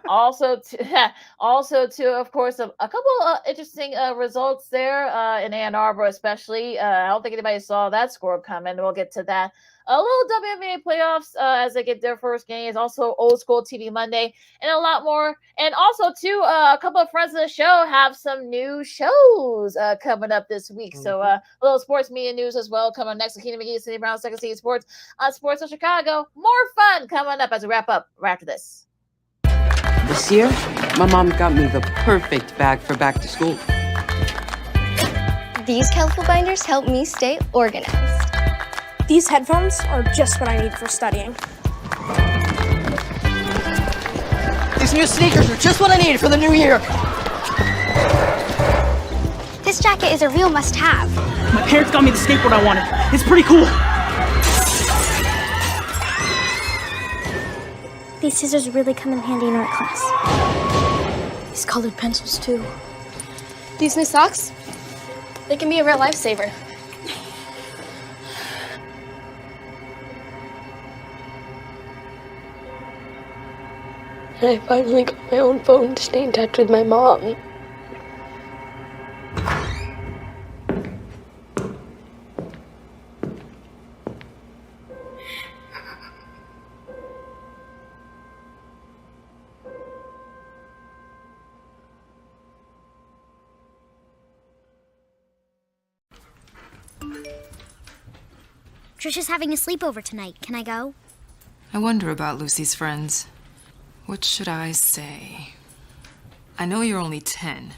Also, of course, a couple interesting results there in Ann Arbor, especially. I don't think anybody saw that score coming. We'll get to that. A little WNBA playoffs as they get their first games. Also, Old School TV Monday, and a lot more. And also, too, a couple of friends of the show have some new shows coming up this week. So, a little sports media news as well coming next. Lakina McGee, Cindy Brown, Second City Sports on Sports of Chicago. More fun coming up as we wrap up right after this. This year, my mom got me the perfect bag for back to school. These colorful binders help me stay organized. These headphones are just what I need for studying. These new sneakers are just what I needed for the new year. This jacket is a real must-have. My parents got me the skateboard I wanted. It's pretty cool. These scissors really come in handy in art class. These colored pencils, too. These new socks, they can be a real lifesaver. And I finally got my own phone to stay in touch with my mom. Trisha's having a sleepover tonight. Can I go? I wonder about Lucy's friends. What should I say? I know you're only 10,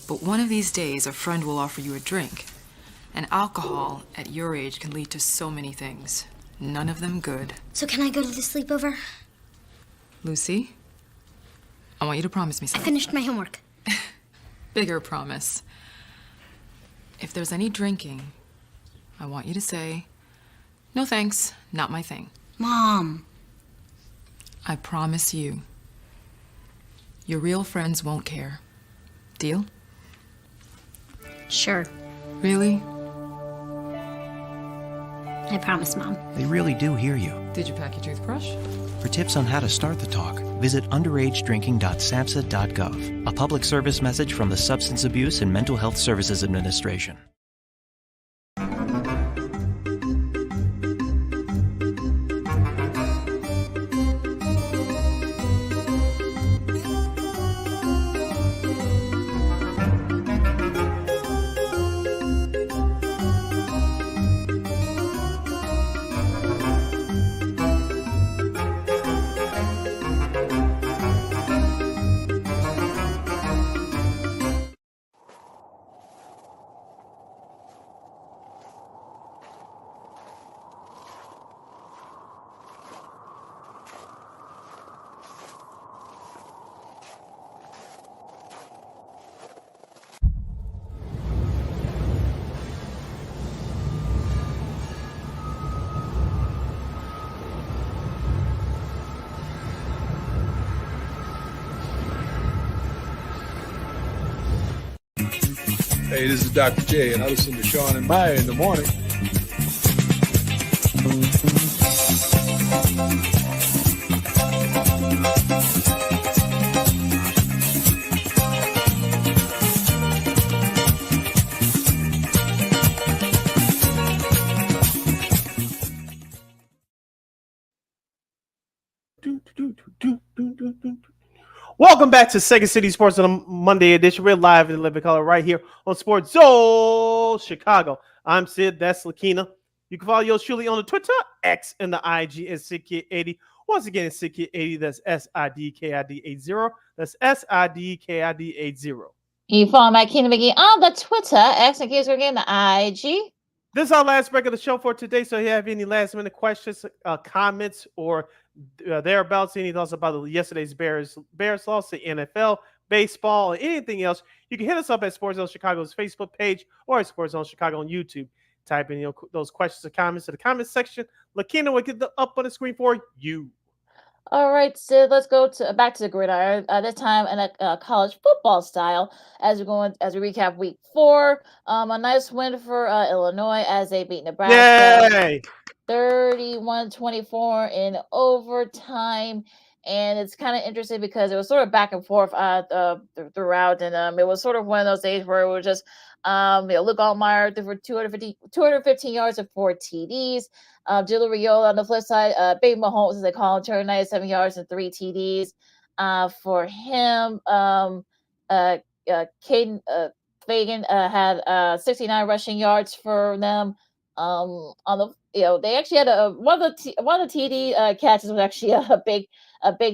but one of these days a friend will offer you a drink. And alcohol at your age can lead to so many things. None of them good. So can I go to the sleepover? Lucy, I want you to promise me I something. finished my homework. Bigger promise. If there's any drinking, I want you to say, "No thanks, not my thing." Mom. I promise you, your real friends won't care. Deal? Sure. Really? I promise, Mom. They really do hear you. Did you pack your toothbrush? For tips on how to start the talk, visit underagedrinking.samhsa.gov. A public service message from the Substance Abuse and Mental Health Services Administration. Hey, this is Dr. J, and I listen to Sean and Maya in the morning. Welcome back to Second City Sports on a Monday edition. We're live in living color right here on Sports Zone Chicago. I'm Sid. That's Lakina. You can follow yours truly on the Twitter, X, and the IG at SidKid80. Once again, it's SidKid80. That's SIDKID80. That's SIDKID80. You follow my Keenan McGee on the Twitter, X, and Kids Again, the IG. This is our last break of the show for today. So if you have any last minute questions, comments, or thereabouts, any thoughts about yesterday's Bears loss to NFL, baseball, or anything else, you can hit us up at Sports Zone Chicago's Facebook page or at Sports Zone Chicago on YouTube. Type in those questions or comments to the comment section. Lakina will get up on the screen for you. All right, Sid, let's go back to the gridiron. This time in a college football style, as we recap Week 4. A nice win for Illinois as they beat Nebraska. Yay! 31-24 in overtime. And it's kind of interesting because it was sort of back and forth throughout, and it was sort of one of those days where it was just Luke Altmaier threw for 215 yards and 4 TDs. Gilles Riola on the flip side, Big Mahomes, as they call him, 297 yards and 3 TDs for him. Caden Fagan had 69 rushing yards for them. On the they actually had one of the TD catches was actually a big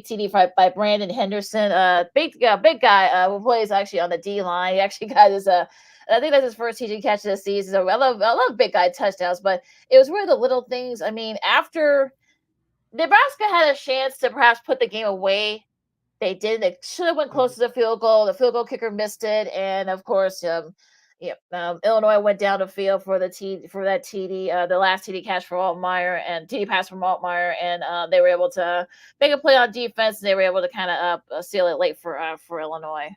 TD by Brandon Henderson, big guy who plays actually on the D line. He actually got his I think that's his first TD catch of the season. So I love big guy touchdowns, but it was really the little things. I mean, after Nebraska had a chance to perhaps put the game away, they did. They should have went close to the field goal. The field goal kicker missed it, and of course, Illinois went down the field for that TD, the last TD catch for Altmaier and TD pass from Altmaier, and they were able to make a play on defense. And they were able to kind of seal it late for Illinois.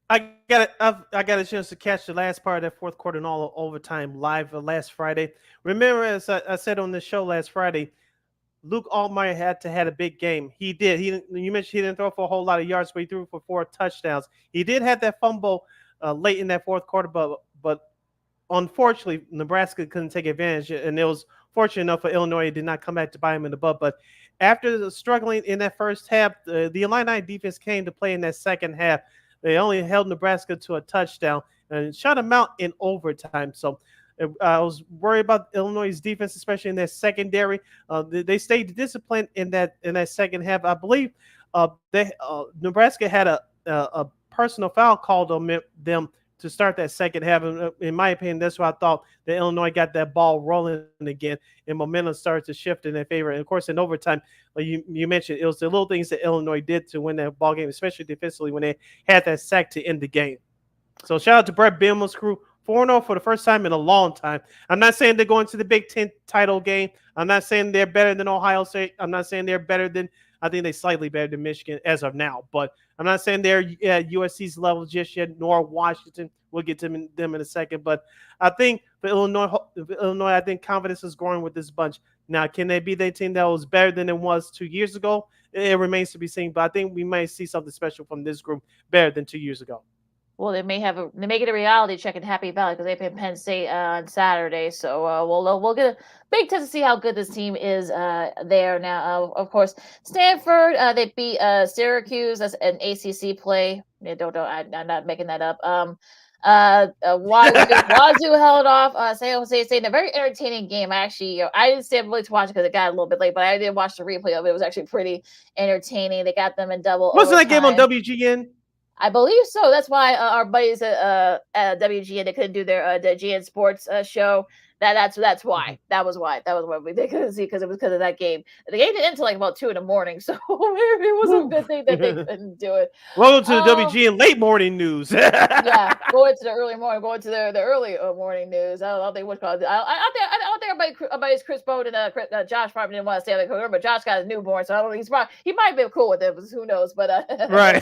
I got a chance to catch the last part of that fourth quarter and all overtime live last Friday. Remember, as I said on the show last Friday, Luke Altmaier had a big game. He did. You mentioned he didn't throw for a whole lot of yards, but he threw for 4 touchdowns. He did have that fumble late in that fourth quarter, but unfortunately, Nebraska couldn't take advantage, and it was fortunate enough for Illinois. It did not come back to bite him in the butt. But after struggling in that first half, the Illini defense came to play in that second half. They only held Nebraska to a touchdown and shut them out in overtime. So I was worried about Illinois' defense, especially in their secondary. They stayed disciplined in that second half. I believe Nebraska had a personal foul called on them to start that second half. In my opinion, that's why I thought that Illinois got that ball rolling again, and momentum started to shift in their favor. And of course, in overtime, like you mentioned, it was the little things that Illinois did to win that ball game, especially defensively when they had that sack to end the game. So shout out to Brett Bielema's crew, 4-0 for the first time in a long time. I'm not saying they're going to the Big Ten title game. I'm not saying they're better than Ohio State. I'm not saying they're better than, I think they're slightly better than Michigan as of now. But I'm not saying they're at USC's level just yet, nor Washington. We'll get to them in a second. But I think for Illinois, I think confidence is growing with this bunch. Now, can they be the team that was better than it was 2 years ago? It remains to be seen. But I think we might see something special from this group better than 2 years ago. Well, they make it a reality check in Happy Valley because they play Penn State on Saturday. So we'll get a big test to see how good this team is there. Now, of course, Stanford, they beat Syracuse. That's an ACC play. I'm not making that up. Wazoo held off San Jose State in a very entertaining game. I didn't stay up late to watch it because it got a little bit late, but I did watch the replay of it. It was actually pretty entertaining. They got them in double Wasn't overtime. that game on WGN? I believe so. That's why our buddies at WGN, they couldn't do their the GN Sports show. That's why. That was why they couldn't see, because it was because of that game. The game didn't end until like about 2 a.m, so it was a good thing that they couldn't do it. Welcome to the WGN late morning news. Yeah, going to the early morning, going to the early morning news. I don't think what's called. I don't think everybody's Chris Bowden and Josh probably didn't want to stay on the cover, but Josh got a newborn, so I don't think he might be cool with it. Who knows? But right.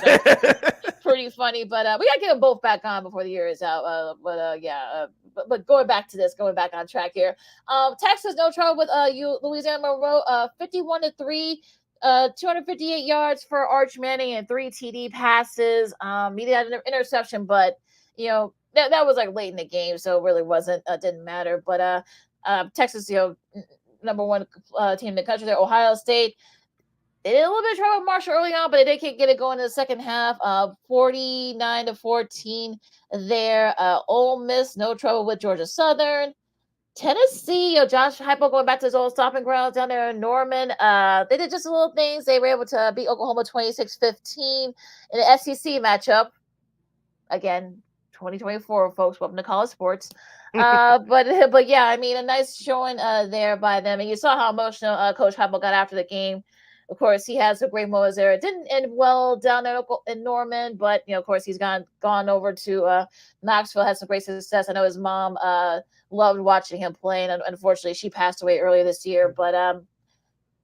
pretty funny. But we got to get them both back on before the year is out. But going back on track here. Texas, no trouble with Louisiana Monroe, 51-3. 258 yards for Arch Manning and 3 TD passes. He had an interception, but that was like late in the game, so it really didn't matter. But Texas, number one team in the country there, Ohio State. They did a little bit of trouble with Marshall early on, but they did get it going in the second half. 49-14 there. Ole Miss, no trouble with Georgia Southern. Tennessee, Josh Heupel going back to his old stomping grounds down there in Norman. They did just little things. They were able to beat Oklahoma 26-15 in the SEC matchup. Again, 2024, folks. Welcome to college sports. But yeah, I mean, a nice showing there by them. And you saw how emotional Coach Heupel got after the game. Of course, he has some great moments there. It didn't end well down there in Norman, but of course, he's gone over to Knoxville, had some great success. I know his mom loved watching him play, and unfortunately, she passed away earlier this year. But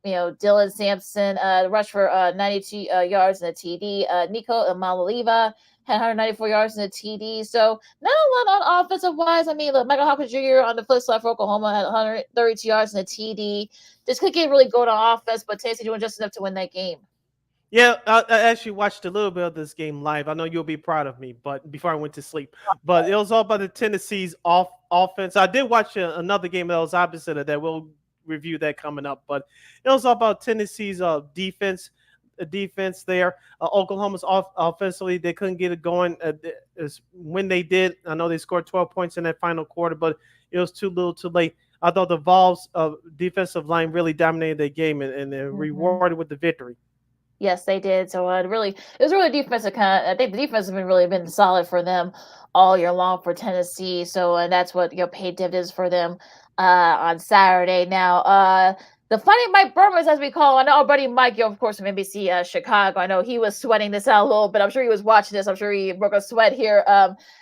Dylan Sampson rushed for 92 yards in a TD. Nico Malaliva had 194 yards in a TD. So not a lot on offensive wise. I mean, look, Michael Hopkins Jr. on the flip side for Oklahoma had 132 yards in a TD. Just couldn't really go on offense, but Tennessee doing just enough to win that game. Yeah, I actually watched a little bit of this game live. I know you'll be proud of me, but before I went to sleep. But it was all about the Tennessee's offense. I did watch another game that was opposite of that. We'll review that coming up. But it was all about Tennessee's defense there. Oklahoma's offensively, they couldn't get it going. When they did, I know they scored 12 points in that final quarter, but it was too little too late. I thought the Vols' defensive line really dominated the game and rewarded with the victory. Yes, they did. So it was really defensive I think the defense has been solid for them all year long for Tennessee. So and that's what paid dividends for them on Saturday. Now the Funny Mike Burmers, as we call him. I know our buddy Mike, of course, from NBC Chicago. I know he was sweating this out a little bit. I'm sure he was watching this. I'm sure he broke a sweat here.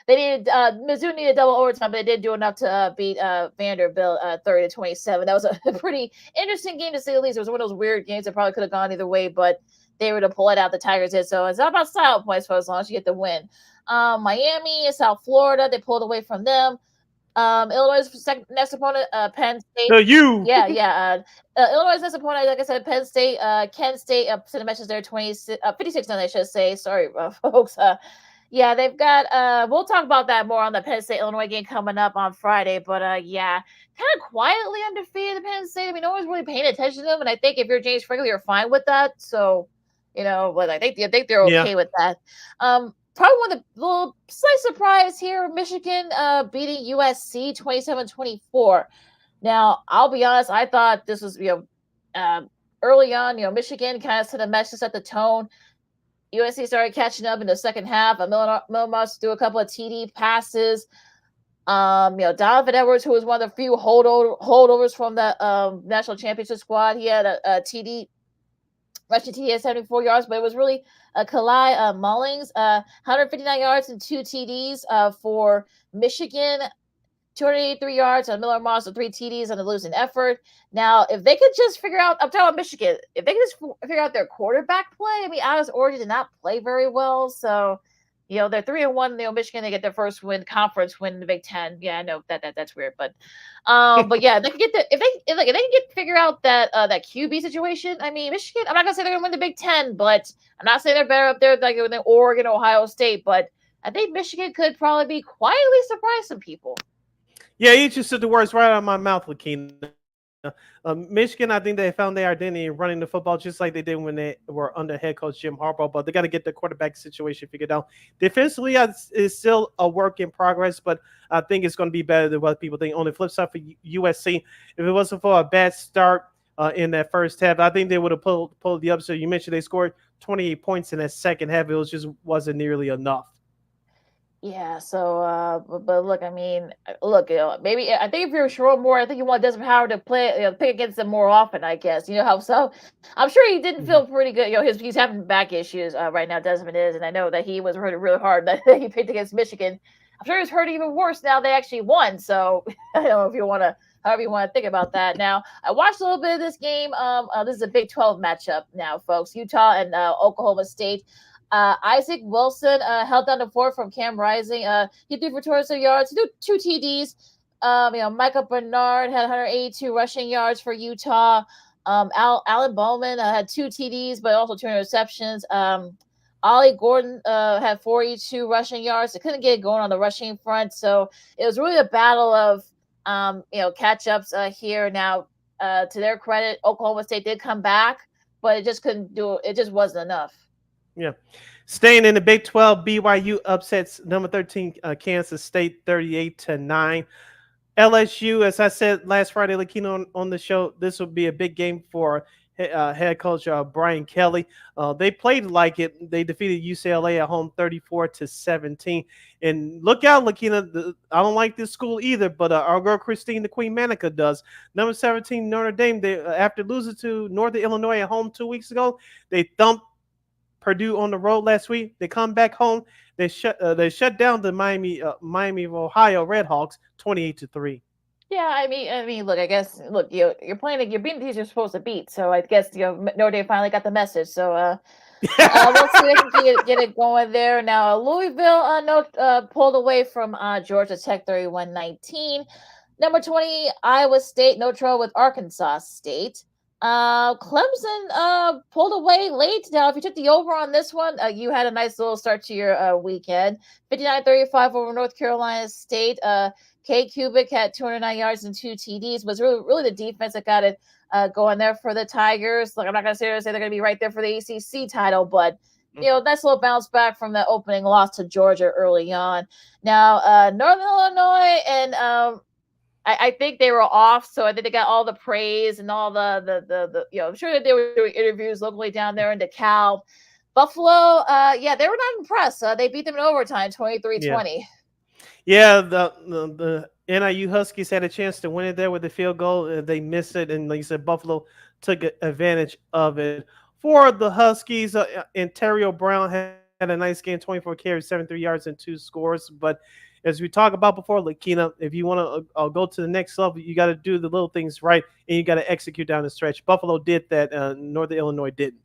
They needed Mizzou needed double overtime, but they did do enough to beat Vanderbilt 30-27. That was a pretty interesting game to say the least. It was one of those weird games that probably could have gone either way, but they were to pull it out. The Tigers did. So it's not about style points for as long as you get the win. Miami, South Florida, they pulled away from them. Illinois' next opponent, Penn State. Illinois' next opponent, like I said, Penn State. Kent State, sent a message there, 56-9, I should say. Sorry, folks. They've got. We'll talk about that more on the Penn State Illinois game coming up on Friday. But kind of quietly undefeated Penn State. I mean, no one's really paying attention to them, and I think if you're James Franklin, you're fine with that. So, but I think they're okay with that. Probably one of the little slight surprise here, Michigan beating USC 27-24. Now, I'll be honest, I thought this was, early on, Michigan kind of set a message, set the tone. USC started catching up in the second half. Millimos threw a couple of TD passes. Donovan Edwards, who was one of the few holdovers from the national championship squad, he had a TD. Rushing TD at 74 yards, but it was really Kalai Mullings, 159 yards and 2 TDs for Michigan, 283 yards on Miller Moss with 3 TDs on the losing effort. Now, if they could just figure out, I'm talking about Michigan, if they could just figure out their quarterback play, I mean, Alice Orji did not play very well, so they're 3-1. Michigan, they get their first conference win in the Big Ten. Yeah, I know that's weird, but yeah, they can get if they can figure out that QB situation. I mean, Michigan. I'm not gonna say they're gonna win the Big Ten, but I'm not saying they're better up there like than Oregon, Ohio State. But I think Michigan could probably be quietly surprise some people. Yeah, you just said the words right out of my mouth, Lakina. Michigan, I think they found their identity in running the football just like they did when they were under head coach Jim Harbaugh, but they got to get the quarterback situation figured out. Defensively, it's still a work in progress, but I think it's going to be better than what people think. On the flip side for USC, if it wasn't for a bad start in that first half, I think they would have pulled the upset. You mentioned they scored 28 points in that second half. It wasn't nearly enough. Yeah, so but look, I mean, maybe I think if you're sure more, I think you want Desmond Howard to pick against them more often, I guess. So I'm sure he didn't feel pretty good. He's having back issues right now, Desmond is, and I know that he was hurt really hard that he picked against Michigan. I'm sure he's hurt even worse now they actually won. So I don't know if you want to, however you want to think about that. Now, I watched a little bit of this game. This is a Big 12 matchup now, folks. Utah and Oklahoma State. Isaac Wilson held down the fort from Cam Rising. He threw for 200 yards. He threw 2 TDs. Michael Bernard had 182 rushing yards for Utah. Alan Bowman had 2 TDs, but also 2 interceptions. Ollie Gordon had 42 rushing yards. They couldn't get it going on the rushing front, so it was really a battle of catch-ups here. Now, to their credit, Oklahoma State did come back, but it just couldn't do it. It just wasn't enough. Yeah. Staying in the Big 12, BYU upsets number 13 Kansas State 38-9. LSU, as I said last Friday, Lakino on the show, this will be a big game for head coach Brian Kelly. They played like it. They defeated UCLA at home 34-17. And look out, Lakina. I don't like this school either, but our girl Christine, the Queen Manica, does. Number 17, Notre Dame. They after losing to Northern Illinois at home 2 weeks ago, they thumped Purdue on the road last week. They come back home. They shut down the Miami of Ohio Redhawks 28-3. Yeah, I mean, look, I guess, you're beating the teams you're supposed to beat. So I guess Notre Dame finally got the message. So we'll see if we can get it going there. Now Louisville pulled away from Georgia Tech 31-19. Number 20 Iowa State no trouble with Arkansas State. Clemson pulled away late. Now, if you took the over on this one, you had a nice little start to your weekend. 59-35 over North Carolina State. Kay Kubik had 209 yards and 2 TDs. Was really the defense that got it going there for the Tigers. Look, I'm not going to say they're going to be right there for the ACC title, but nice little bounce back from the opening loss to Georgia early on. Now, Northern Illinois and I think they were off, so I think they got all the praise and all the I'm sure that they were doing interviews locally down there in DeKalb. Buffalo, they were not impressed. They beat them in overtime, 23-20. Yeah, the NIU Huskies had a chance to win it there with the field goal. They missed it, and like you said, Buffalo took advantage of it. For the Huskies, Ontario Brown had a nice game, 24 carries, 73 yards, and 2 scores. But as we talked about before, Lakina, if you want to go to the next level, you got to do the little things right, and you got to execute down the stretch. Buffalo did that. Northern Illinois didn't.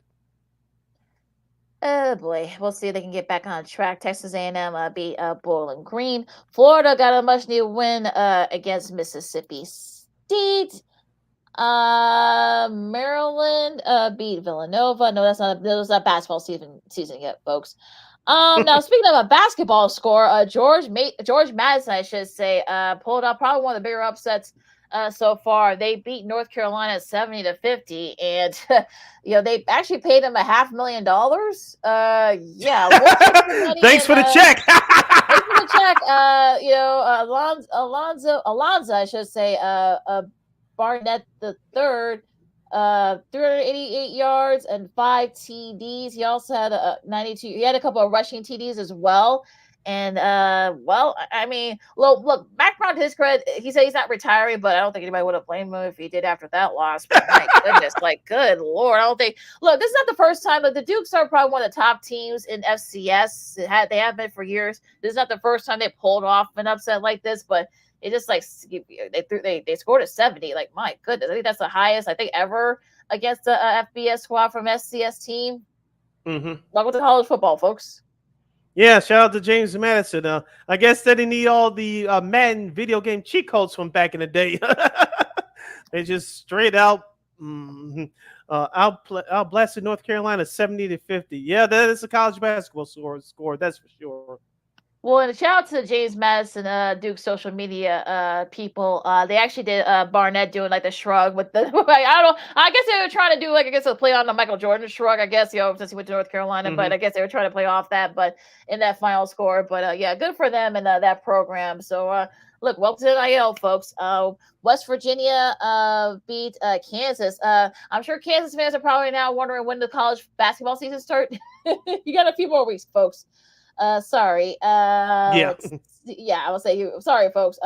Oh boy, we'll see if they can get back on track. Texas A&M beat Bowling Green. Florida got a much-needed win against Mississippi State. Maryland beat Villanova. No, that's not basketball season yet, folks. Now speaking of a basketball score, George Madison, I should say, pulled out probably one of the bigger upsets so far. They beat North Carolina 70-50, and they actually paid them $500,000. Thanks for the check. Thanks for the check. Alonzo, I should say, Barnett the third. 388 yards and 5 TDs. He also had 92. He had a couple of rushing TDs as well. And look, Mac Brown, to his credit, he said he's not retiring, but I don't think anybody would have blamed him if he did after that loss. But my goodness, good Lord, I don't think. Look, this is not the first time. The Dukes are probably one of the top teams in FCS. They have been for years. This is not the first time they pulled off an upset like this, but. It just they scored at 70. My goodness, I think that's the highest ever against a FBS squad from SCS team. Mm-hmm. Welcome to college football, folks. Yeah, shout out to James Madison. I guess they didn't need all the Madden video game cheat codes from back in the day. They just straight out outblasted North Carolina 70-50. Yeah, that is a college basketball score. That's for sure. Well, and a shout out to James Madison, Duke's social media people. They actually did Barnett doing the shrug with the. I guess they were trying to do a play on the Michael Jordan shrug. I guess since he went to North Carolina, Mm-hmm. But I guess they were trying to play off that. But in that final score, but good for them and that program. So look, welcome to the NIL, folks. West Virginia beat Kansas. I'm sure Kansas fans are probably now wondering when the college basketball season starts. You got a few more weeks, folks. Sorry. Yeah, I will say you. Sorry, folks.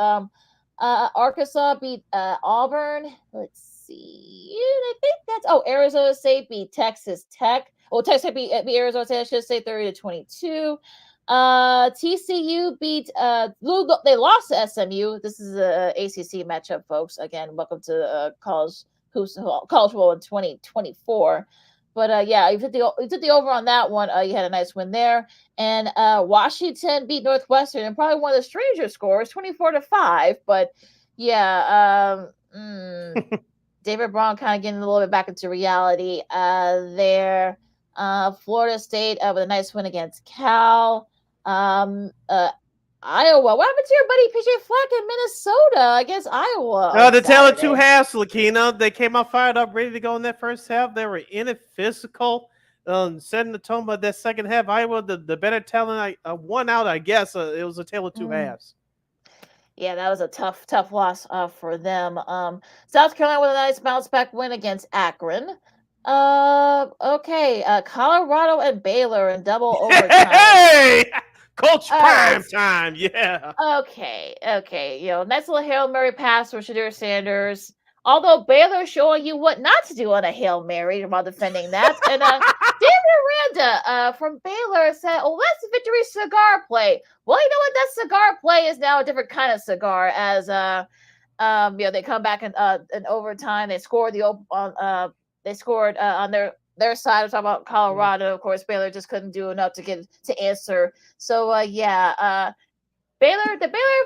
Arkansas beat Auburn. Let's see. I think that's. Arizona State beat Texas Tech. Well, Texas Tech beat Arizona State. I should say 30-22. TCU beat. They lost to SMU. This is a ACC matchup, folks. Again, welcome to college football in 2024. But yeah, you took the over on that one. You had a nice win there. And Washington beat Northwestern, and probably one of the stranger scores, 24-5. But yeah, David Braun kind of getting a little bit back into reality there. Florida State with a nice win against Cal. Iowa. What happened to your buddy PJ Fleck in Minnesota against Iowa? The tale of two halves, Lakina. They came out fired up, ready to go in that first half. They were in it, physical, setting the tone. But that second half, Iowa, the better talent, won out. I guess it was a tale of two halves. Yeah, that was a tough loss for them. South Carolina with a nice bounce back win against Akron. Okay. Colorado and Baylor in double overtime. Hey! Coach Prime time, yeah. Okay. Nice little Hail Mary pass for Shadur Sanders. Although Baylor showing you what not to do on a Hail Mary while defending that. And David Aranda from Baylor said, "Oh, that's victory cigar play." Well, you know what? That cigar play is now a different kind of cigar. As they come back in overtime. They scored on their side. I'm talking about Colorado. Of course, Baylor just couldn't do enough to answer. So the Baylor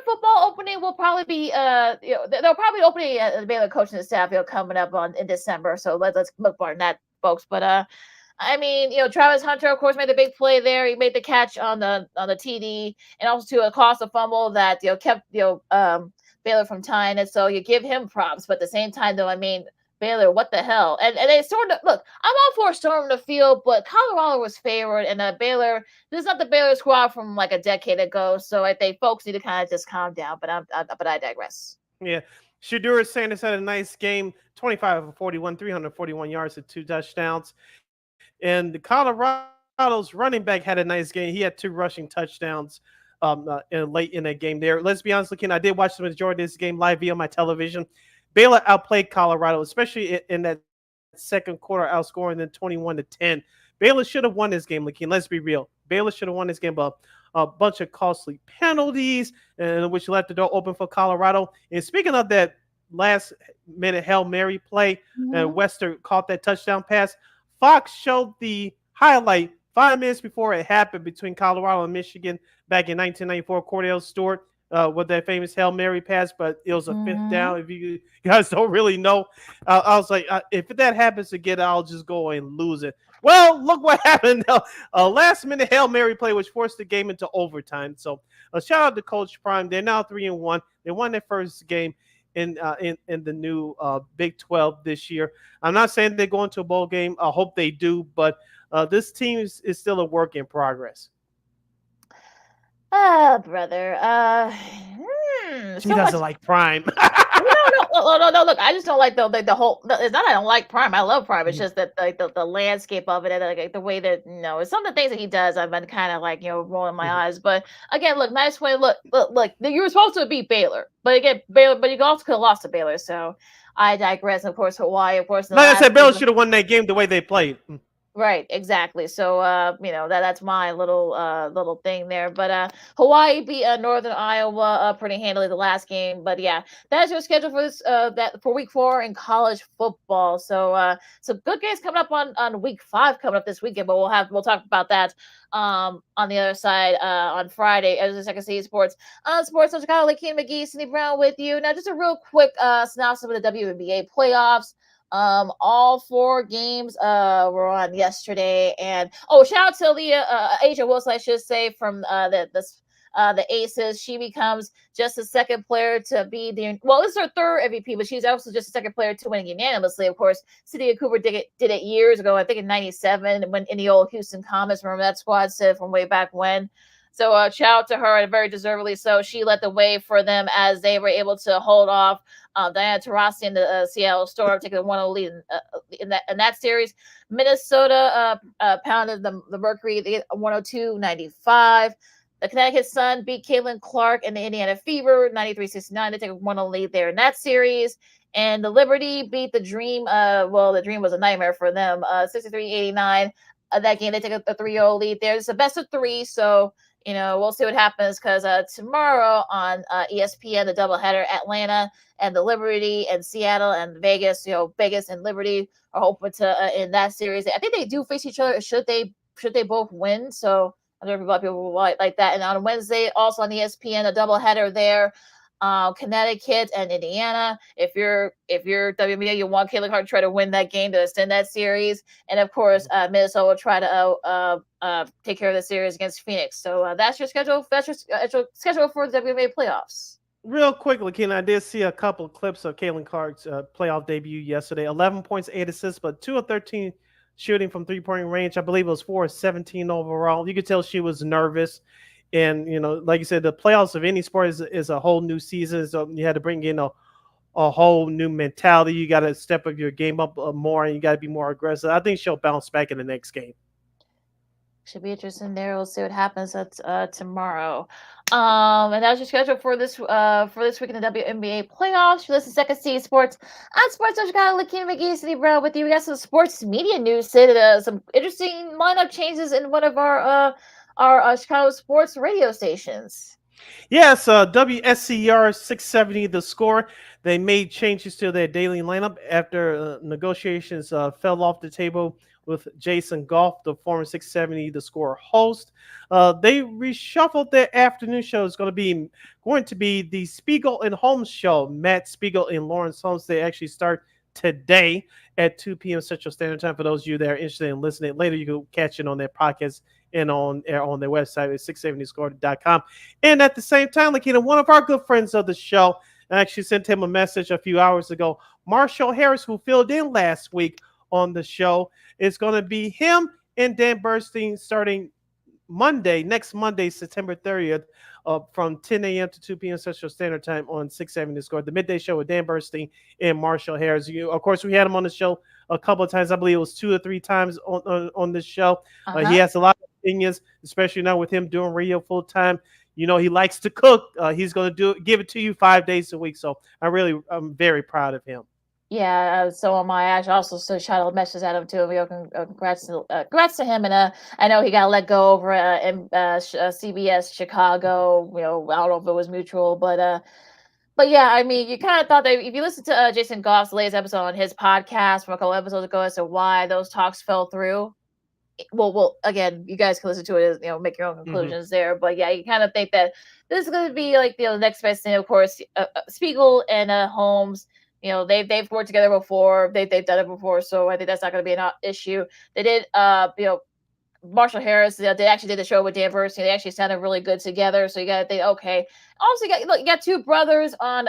football opening will probably be they'll probably opening the Baylor coaching staff coming up in December. So let's look for that, folks. But Travis Hunter, of course, made the big play there. He made the catch on the TD, and also to cost a fumble that kept Baylor from tying it. So you give him props, but at the same time, though, Baylor, what the hell? And they sort of look. I'm all for storming the field, but Colorado was favored, and Baylor. This is not the Baylor squad from like a decade ago. So I think folks need to kind of just calm down. But I digress. Yeah, Shadur Sanders had a nice game, 25 of 41, 341 yards and 2 touchdowns. And the Colorado's running back had a nice game. He had 2 rushing touchdowns late in that game there. Let's be honest, I did watch the majority of this game live via my television. Baylor outplayed Colorado, especially in that second quarter, outscoring them 21-10. Baylor should have won this game, Lakeem. Let's be real. Baylor should have won this game, but a bunch of costly penalties, which left the door open for Colorado. And speaking of that last-minute Hail Mary play, Wester caught that touchdown pass. Fox showed the highlight 5 minutes before it happened between Colorado and Michigan back in 1994. Cordell Stewart with that famous Hail Mary pass, but it was a 5th down. If you guys don't really know, I was like, if that happens again, I'll just go and lose it. Well, look what happened. A last-minute Hail Mary play, which forced the game into overtime. So a shout out to Coach Prime. They're now 3-1. They won their first game in the new Big 12 this year. I'm not saying they're going to a bowl game. I hope they do, but this team is still a work in progress. Brother. She doesn't like Prime. No. Look, I just don't like the whole. It's not I don't like Prime. I love Prime. It's just that the landscape of it, and like the way that some of the things that he does, I've been kind of like rolling my eyes. But again, look, nice win. Look. You were supposed to beat Baylor, but again, but you also could have lost to Baylor. So I digress. Of course, Hawaii. Of course, like I said, Baylor should have won that game the way they played. Right, exactly. So that's my little thing there. But Hawaii beat Northern Iowa pretty handily the last game. But yeah, that's your schedule for this for week 4 in college football. So some good games coming up on week 5 coming up this weekend. But we'll talk about that on the other side on Friday as the Second City Sports Sports on Chicago. Lakeem McGee, Cindy Brown with you. Now just a real quick synopsis of the WNBA playoffs. All 4 games were on yesterday, and shout out to Asia Wilson, I should say, from the Aces. She becomes just the second player to be this is her 3rd MVP, but she's also just the second player to win unanimously. Of course, Cydia Cooper did it years ago, I think in '97, when in the old Houston Comets. Remember that squad said from way back when. So shout out to her, and very deservedly so. She led the way for them as they were able to hold off Diana Taurasi and the Seattle Storm, taking a 1-0 lead in that series. Minnesota pounded the Mercury 102-95. The Connecticut Sun beat Caitlin Clark and the Indiana Fever 93-69. They take a 1-0 lead there in that series. And the Liberty beat the Dream. The Dream was a nightmare for them. 63-89. That game, they take a 3-0 lead there. It's a best of 3, so we'll see what happens because tomorrow on ESPN, the doubleheader, Atlanta and the Liberty and Seattle and Vegas, Vegas and Liberty are hoping to in that series. I think they do face each other. Should they both win? So I know a lot of people will like that. And on Wednesday, also on ESPN, a doubleheader there. Connecticut and Indiana. If you're WNBA, you want Caitlin Clark to try to win that game to extend that series, and of course, Minnesota will try to take care of the series against Phoenix. So that's your schedule. That's your schedule for the WNBA playoffs. Real quickly, Ken, I did see a couple of clips of Caitlin Clark's playoff debut yesterday. 11 points, 8 assists, but 2 of 13 shooting from three-point range. I believe it was 4 of 17 overall. You could tell she was nervous. And, like you said, the playoffs of any sport is a whole new season. So you had to bring in a whole new mentality. You got to step up your game up more, and you got to be more aggressive. I think she'll bounce back in the next game. Should be interesting there. We'll see what happens tomorrow. And that was your schedule for this week in the WNBA playoffs. You listen to Second City Sports on Sports Chicago. Lakina McGee, City Brown with you. We got some sports media news. Said some interesting lineup changes in one of our Chicago sports radio stations. Yes, WSCR 670, The Score. They made changes to their daily lineup after negotiations fell off the table with Jason Goff, the former 670 The Score host. They reshuffled their afternoon show. It's going to be the Spiegel and Holmes show. Matt Spiegel and Lawrence Holmes. They actually start today at 2 p.m. Central Standard Time. For those of you that are interested in listening later, you can catch it on their podcast and on their website at 670score.com. And at the same time, Lakina, one of our good friends of the show, I actually sent him a message a few hours ago. Marshall Harris, who filled in last week on the show, is going to be him and Dan Bernstein starting next Monday, September 30th, from 10 a.m. to 2 p.m. Central Standard Time on 670 Score. The midday show with Dan Bernstein and Marshall Harris. Of course, we had him on the show a couple of times. I believe it was 2 or 3 times on this show. He has a lot of opinions, especially now with him doing radio full time. He likes to cook. He's going to give it to you 5 days a week. So I'm very proud of him. Yeah, so am I. I also shot a message at him too. Congrats to him, and I know he got let go over in CBS Chicago. I don't know if it was mutual, but yeah, I mean, you kind of thought that if you listen to Jason Goff's latest episode on his podcast from a couple episodes ago as to why those talks fell through. Well, again, you guys can listen to it, make your own conclusions there. But yeah, you kind of think that this is going to be like the next best thing. Of course, Spiegel and Holmes. They've worked together before. They've done it before, so I think that's not going to be an issue. They did, Marshall Harris. They actually did the show with Dan Bernstein. They actually sounded really good together. So you got to think, okay. Also, you got 2 brothers on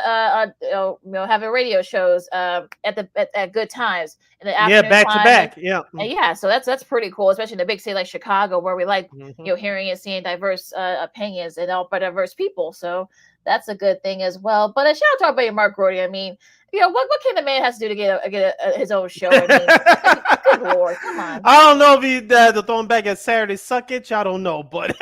having radio shows at good times in the afternoon. Back to back. Yeah. And yeah, so that's pretty cool, especially in a big city like Chicago, where we like hearing and seeing diverse opinions and all diverse people. So that's a good thing as well. But shout out to our buddy Mark Grody. I mean, what can the man has to do to get his own show? I mean, good Lord, come on. I don't know if he to throw him back at Saturday Suckage. I don't know, but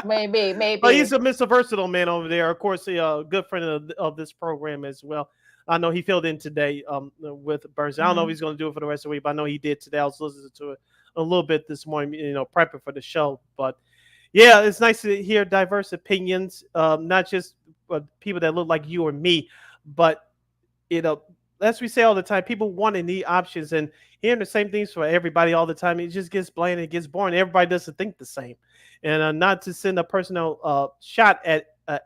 maybe. But he's a Mr. Versatile man over there. Of course, a good friend of this program as well. I know he filled in today with Bernstein. I don't know if he's going to do it for the rest of the week, but I know he did today. I was listening to it a little bit this morning, prepping for the show. But yeah, it's nice to hear diverse opinions, not just people that look like you or me, but as we say all the time, people want and need options, and hearing the same things for everybody all the time, it just gets bland, it gets boring. Everybody doesn't think the same. And not to send a personal shot at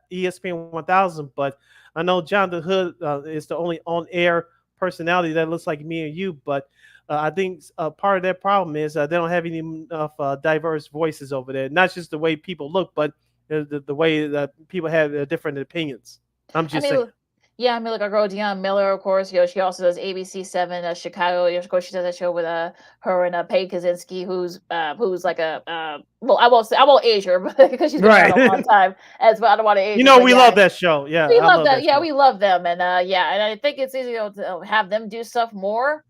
ESPN 1000, but I know John the Hood is the only on-air personality that looks like me and you, but I think part of that problem is they don't have enough diverse voices over there. Not just the way people look, but the way that people have different opinions. I'm just saying. Yeah, I mean, like our girl Dionne Miller, of course. She also does ABC7 Chicago. Of course, she does that show with her and Paige Kaczynski, who's like I won't age her because she's been around a long time. As well, I don't want to age. We love that show. Yeah, we love that. Yeah, we love them, and and I think it's easy to have them do stuff more.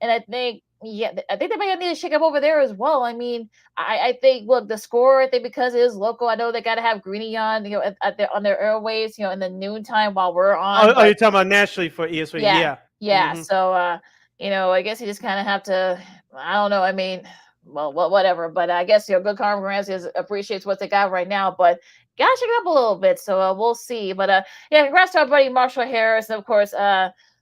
And I think they might need to shake up over there as well. I mean, I think the Score. I think because it is local, I know they got to have Greeny on, on their airways, in the noontime while we're on. Oh, you're talking about nationally for ESPN? Yeah. So, I guess you just kind of have to. I don't know. I mean, well, whatever. But I guess good Conference appreciates what they got right now. But gotta shake it up a little bit. So we'll see. But yeah, congrats to our buddy Marshall Harris, and of course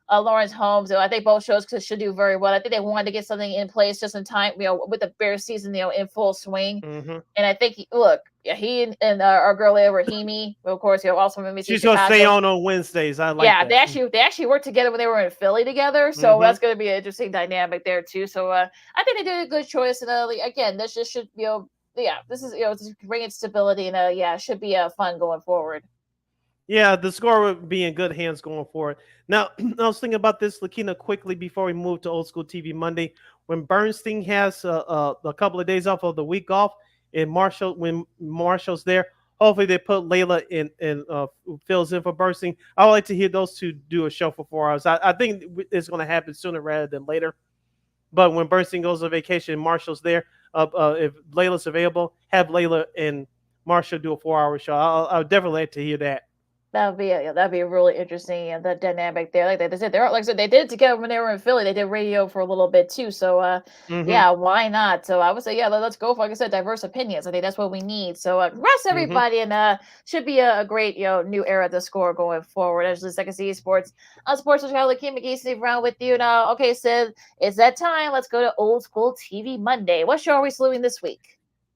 Lawrence Holmes. I think both shows should do very well. I think they wanted to get something in place just in time, with the Bears season, in full swing. Mm-hmm. And I think he and our girl there, Rahimi, of course, also from NBC She's Chicago. gonna stay on Wednesdays. I like that. They actually worked together when they were in Philly together, so that's going to be an interesting dynamic there too. So I think they did a good choice, and again, this just should this is it's bringing stability, and it should be fun going forward. Yeah, the score would be in good hands going forward. Now, I was thinking about this, Lakina, quickly before we move to Old School TV Monday. When Bernstein has a couple of days off of the week off, and when Marshall's there, hopefully they put Layla in and fills in for Bernstein. I would like to hear those two do a show for 4 hours. I think it's going to happen sooner rather than later. But when Bernstein goes on vacation, Marshall's there. If Layla's available, have Layla and Marshall do a 4-hour show. I would definitely like to hear that. That'd be really interesting, and the dynamic there. Like they said, they did it together when they were in Philly. They did radio for a little bit too. So yeah, why not? So I would say let's go for, like I said, diverse opinions. I think that's what we need. So congrats everybody, and should be a great new era at the score going forward. As the Second City Sports Sports Chicago, Kim McGee, Steve Brown with you now. Okay, Sid, it's that time. Let's go to Old School TV Monday. What show are we saluting this week?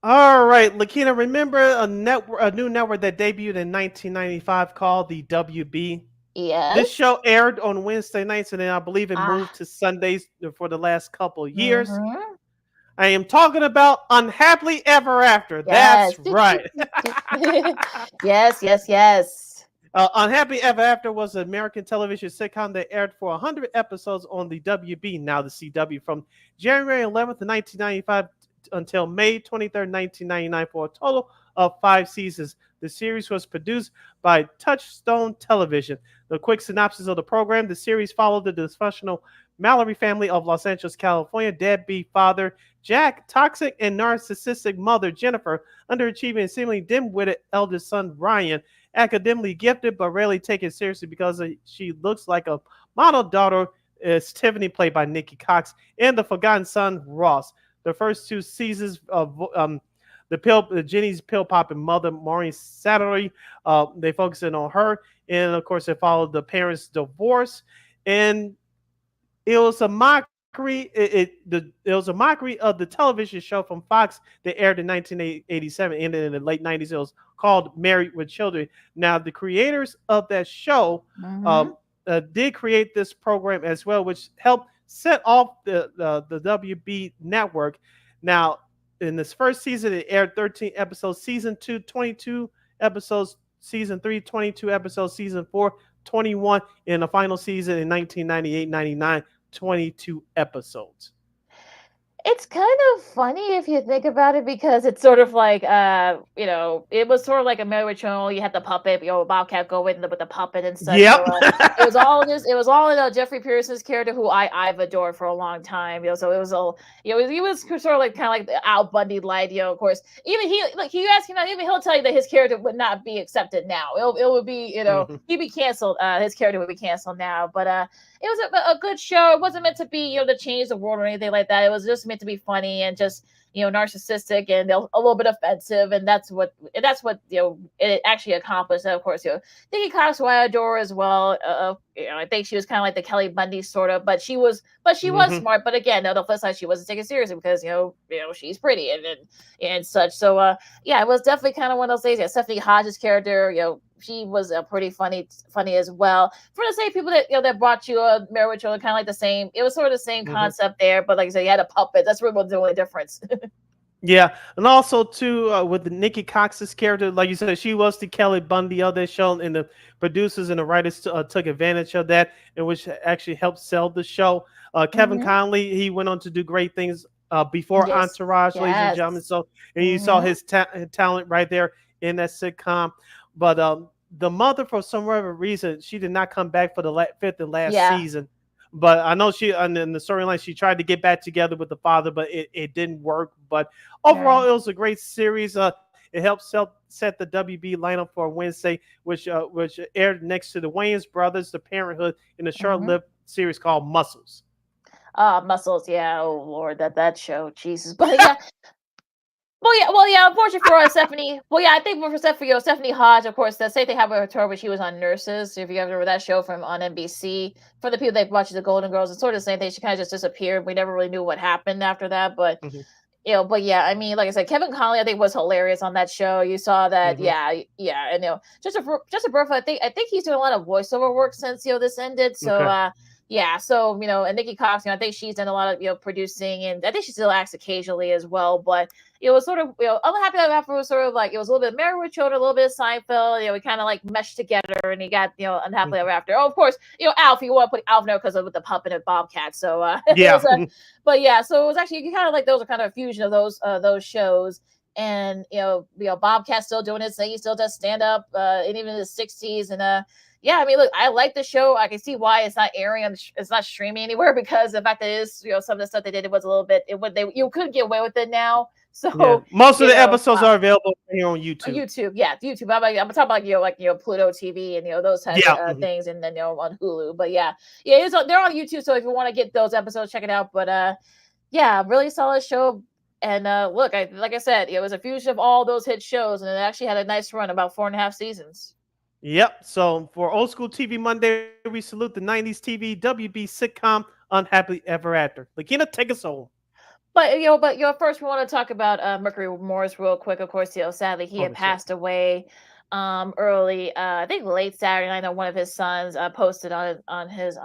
All right, Lakina, remember a new network that debuted in 1995 called the WB? Yes. This show aired on Wednesday nights, and then I believe it moved to Sundays for the last couple of years. I am talking about Unhappily Ever After. Yes. That's right. Yes. Unhappily Ever After was an American television sitcom that aired for 100 episodes on the WB, now the CW, from January 11th, 1995 until May 23rd, 1999, for a total of 5 seasons. The series was produced by Touchstone Television. The quick synopsis of the program: the series followed the dysfunctional Mallory family of Los Angeles, California. Deadbeat father Jack, toxic and narcissistic mother Jennifer, underachieving and seemingly dim-witted eldest son Ryan, academically gifted but rarely taken seriously because she looks like a model daughter, is Tiffany, played by Nikki Cox, and the forgotten son Ross. The first 2 seasons of Jenny's pill popping mother, Maureen Satterley, they focused in on her, and of course, it followed the parents' divorce, and it was a mockery. It was a mockery of the television show from Fox that aired in 1987, ended in the late 90s. It was called Married with Children. Now, the creators of that show did create this program as well, which helped set off the WB network. Now, in this first season, it aired 13 episodes. Season 2, 22 episodes. Season 3, 22 episodes. Season 4, 21. In the final season in 1998-99, 22 episodes. It's kind of funny if you think about it, because it's sort of like, it was sort of like a Mary Channel. You had the puppet, Bobcat go with the puppet and stuff. Yep. So, it was all in Jeffrey Pearson's character, who I've adored for a long time. So it was all, he was sort of like kind of like the Al Bundy light. Of course, even even he'll tell you that his character would not be accepted now. It would be, he'd be canceled. His character would be canceled now. But it was a good show. It wasn't meant to be, to change the world or anything like that. It was just meant to be funny and just, narcissistic and a little bit offensive, and that's what it actually accomplished. And of course, Nikki Cox, who I adore as well. I think she was kind of like the Kelly Bundy sort of, but she was smart. But again, the flip side, she wasn't taken seriously because she's pretty and such. So it was definitely kind of one of those days. Yeah, Stephanie Hodges' character, she was pretty funny as well. For the same people that that brought you a Marriage, kind of like the same. It was sort of the same concept there, but like I said, you had a puppet. That's really the only difference. Yeah, and also too with the Nikki Cox's character, like you said, she was the Kelly Bundy of that show, and the producers and the writers took advantage of that, and which actually helped sell the show. Kevin Conley, he went on to do great things before Entourage, ladies and gentlemen. So, and you saw his talent right there in that sitcom. But the mother, for some other reason, she did not come back for the 5th and last season. But I know and in the storyline, she tried to get back together with the father, but it didn't work. But overall, it was a great series. It helped set the WB lineup for Wednesday, which aired next to the Wayans Brothers, The Parenthood, in a short-lived series called Muscles. Muscles, yeah. Oh Lord, that show, Jesus. But yeah, well, yeah. Unfortunately for Stephanie, well, yeah, I think for Stephanie Hodge, of course, the same thing happened with her when she was on Nurses. If you ever remember that show from on NBC, for the people that watch the Golden Girls, it's sort of the same thing. She kind of just disappeared. We never really knew what happened after that, but. But yeah, I mean, like I said, Kevin Conley, I think was hilarious on that show. You saw that, yeah, and just a birth. I think he's doing a lot of voiceover work since this ended. So, yeah, so and Nikki Cox, I think she's done a lot of producing, and I think she still acts occasionally as well. But it was sort of Unhappily Ever After was sort of like it was a little bit Married with Children, a little bit of Seinfeld. We kind of like meshed together, and you got Unhappily Ever After. Oh, of course, Alf. You want to put Alf now because of with the puppet and Bobcat. So yeah. But yeah, so it was actually kind of like those are kind of a fusion of those shows. And Bobcat's still doing it. He still does stand up, and even in his 60s. And yeah, I mean, look, I like the show. I can see why it's not airing it's not streaming anywhere, because the fact that it is some of the stuff they did, it was a little bit you could get away with it now. So most of the episodes are available here on YouTube. YouTube. I'm talking about Pluto TV and those types of things, and then on Hulu. But yeah, they're on YouTube. So if you want to get those episodes, check it out. But yeah, really solid show. And look, like I said, it was a fusion of all those hit shows, and it actually had a nice run, about 4.5 seasons. Yep. So for Old School TV Monday, we salute the 90s TV WB sitcom Unhappily Ever After. Lakina, take us home. But first we want to talk about Mercury Morris real quick. Of course, sadly he had passed away early. I think late Saturday night. I know one of his sons posted on his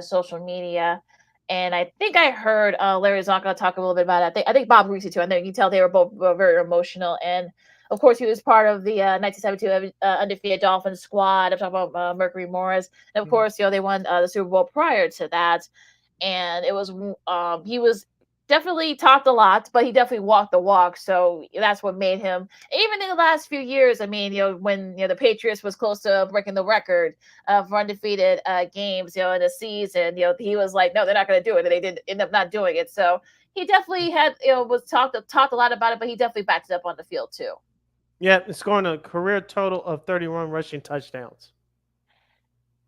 social media, and I think I heard Larry Zonka talk a little bit about it. I think Bob Greasy too. I know you can tell they were both very emotional. And of course, he was part of the 1972 undefeated Dolphins squad. I'm talking about Mercury Morris, and of course, they won the Super Bowl prior to that. And it was he was definitely talked a lot, but he definitely walked the walk. So that's what made him, even in the last few years. I mean, when the Patriots was close to breaking the record for undefeated games, in a season, he was like, no, they're not going to do it, and they did end up not doing it. So he definitely had, was talked a lot about it, but he definitely backed it up on the field too. Yeah, scoring a career total of 31 rushing touchdowns.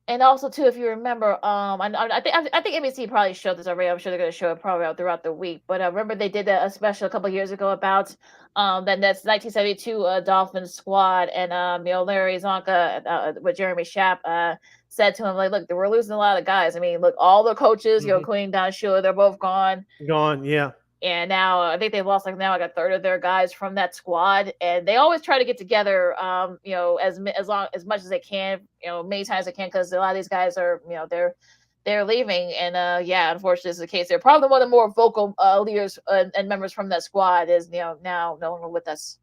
And also, too, if you remember, I think NBC probably showed this already. I'm sure they're going to show it probably out throughout the week. But remember, they did a special a couple of years ago about that's 1972 Dolphins squad, and Larry Zonka with Jeremy Schaap said to him, like, look, we're losing a lot of guys. I mean, look, all the coaches, including Don Shula, they're both gone. Yeah. And now I think they've lost like a third of their guys from that squad, and they always try to get together, as much as they can, many times they can, because a lot of these guys are, they're leaving, and unfortunately, this is the case. They're probably one of the more vocal leaders and members from that squad is now no longer with us.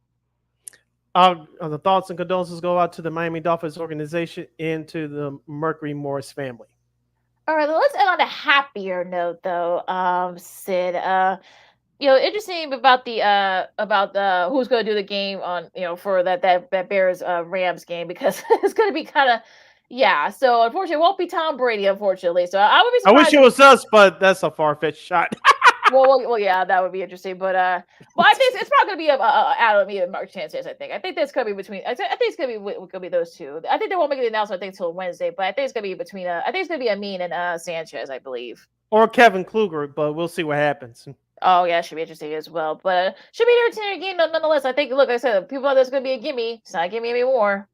The thoughts and condolences go out to the Miami Dolphins organization and to the Mercury Morris family. All right, let's end on a happier note, though, Sid. Interesting about the who's going to do the game on for that Bears Rams game, because it's going to be kind of So unfortunately, it won't be Tom Brady, unfortunately. So I would be surprised. I wish it was us, but that's a far-fetched shot. well, yeah, that would be interesting. But I think it's probably going to be Adam and Mark Sanchez. I think that's going to be between. I think it's going to be those two. I think they won't make the announcement until Wednesday, but I think it's going to be between. I think it's going to be Amin and Sanchez, I believe. Or Kevin Kluger, but we'll see what happens. Oh yeah, it should be interesting as well. But should be an entertaining game nonetheless. I think. Look, like I said, people thought that's going to be a gimme. It's not a gimme anymore.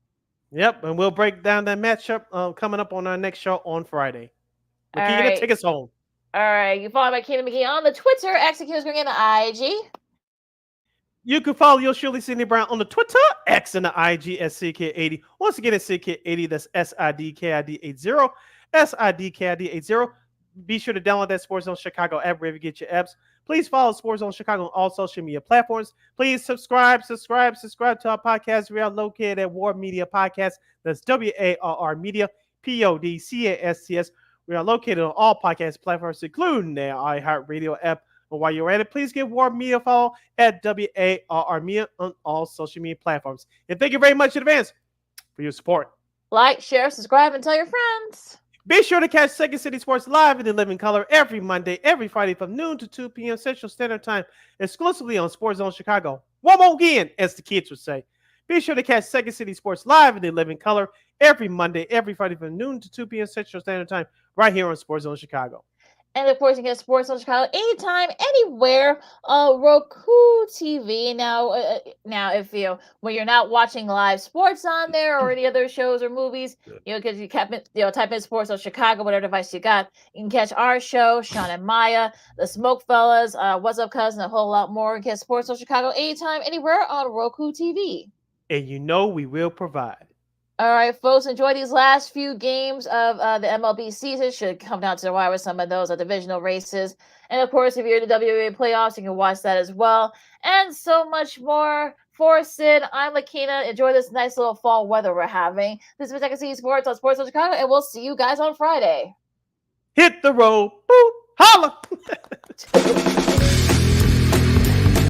Yep, and we'll break down that matchup coming up on our next show on Friday. Lakina, right. take us home. All right, you follow my Keenan McGee on the Twitter, @Executive Green, and the IG. You can follow your Shirley Sidney Brown on the Twitter, X, and the IG at SidKid80. Once again, it's SidKid80. That's SIDKID80. SIDKID80. Be sure to download that Sports Zone Chicago app wherever you get your apps. Please follow Sports Zone Chicago on all social media platforms. Please subscribe to our podcast. We are located at War Media Podcast. That's WARR Media, PODCASTS. We are located on all podcast platforms, including the iHeartRadio app. And while you're at it, please give War Media a follow at WARR Media on all social media platforms. And thank you very much in advance for your support. Like, share, subscribe, and tell your friends. Be sure to catch Second City Sports live in the living color every Monday, every Friday from noon to 2 p.m. Central Standard Time, exclusively on Sports Zone Chicago. One more again, as the kids would say. Be sure to catch Second City Sports live in the living color every Monday, every Friday from noon to 2 p.m. Central Standard Time, right here on Sports Zone Chicago. And of course, you can get Sports on Chicago anytime, anywhere on Roku TV. Now, if when you're not watching live sports on there or any other shows or movies, because you type in Sports on Chicago, whatever device you got, you can catch our show, Sean and Maya, the Smoke Fellas, What's Up Cousin, a whole lot more. You can get Sports on Chicago anytime, anywhere on Roku TV. And we will provide. All right, folks, enjoy these last few games of the MLB season. Should come down to the wire with some of those divisional races. And, of course, if you're in the WNBA playoffs, you can watch that as well. And so much more. For Sid, I'm Lakina. Enjoy this nice little fall weather we're having. This is Second City Sports on Sports on Chicago, and we'll see you guys on Friday. Hit the road. Boop. Holla.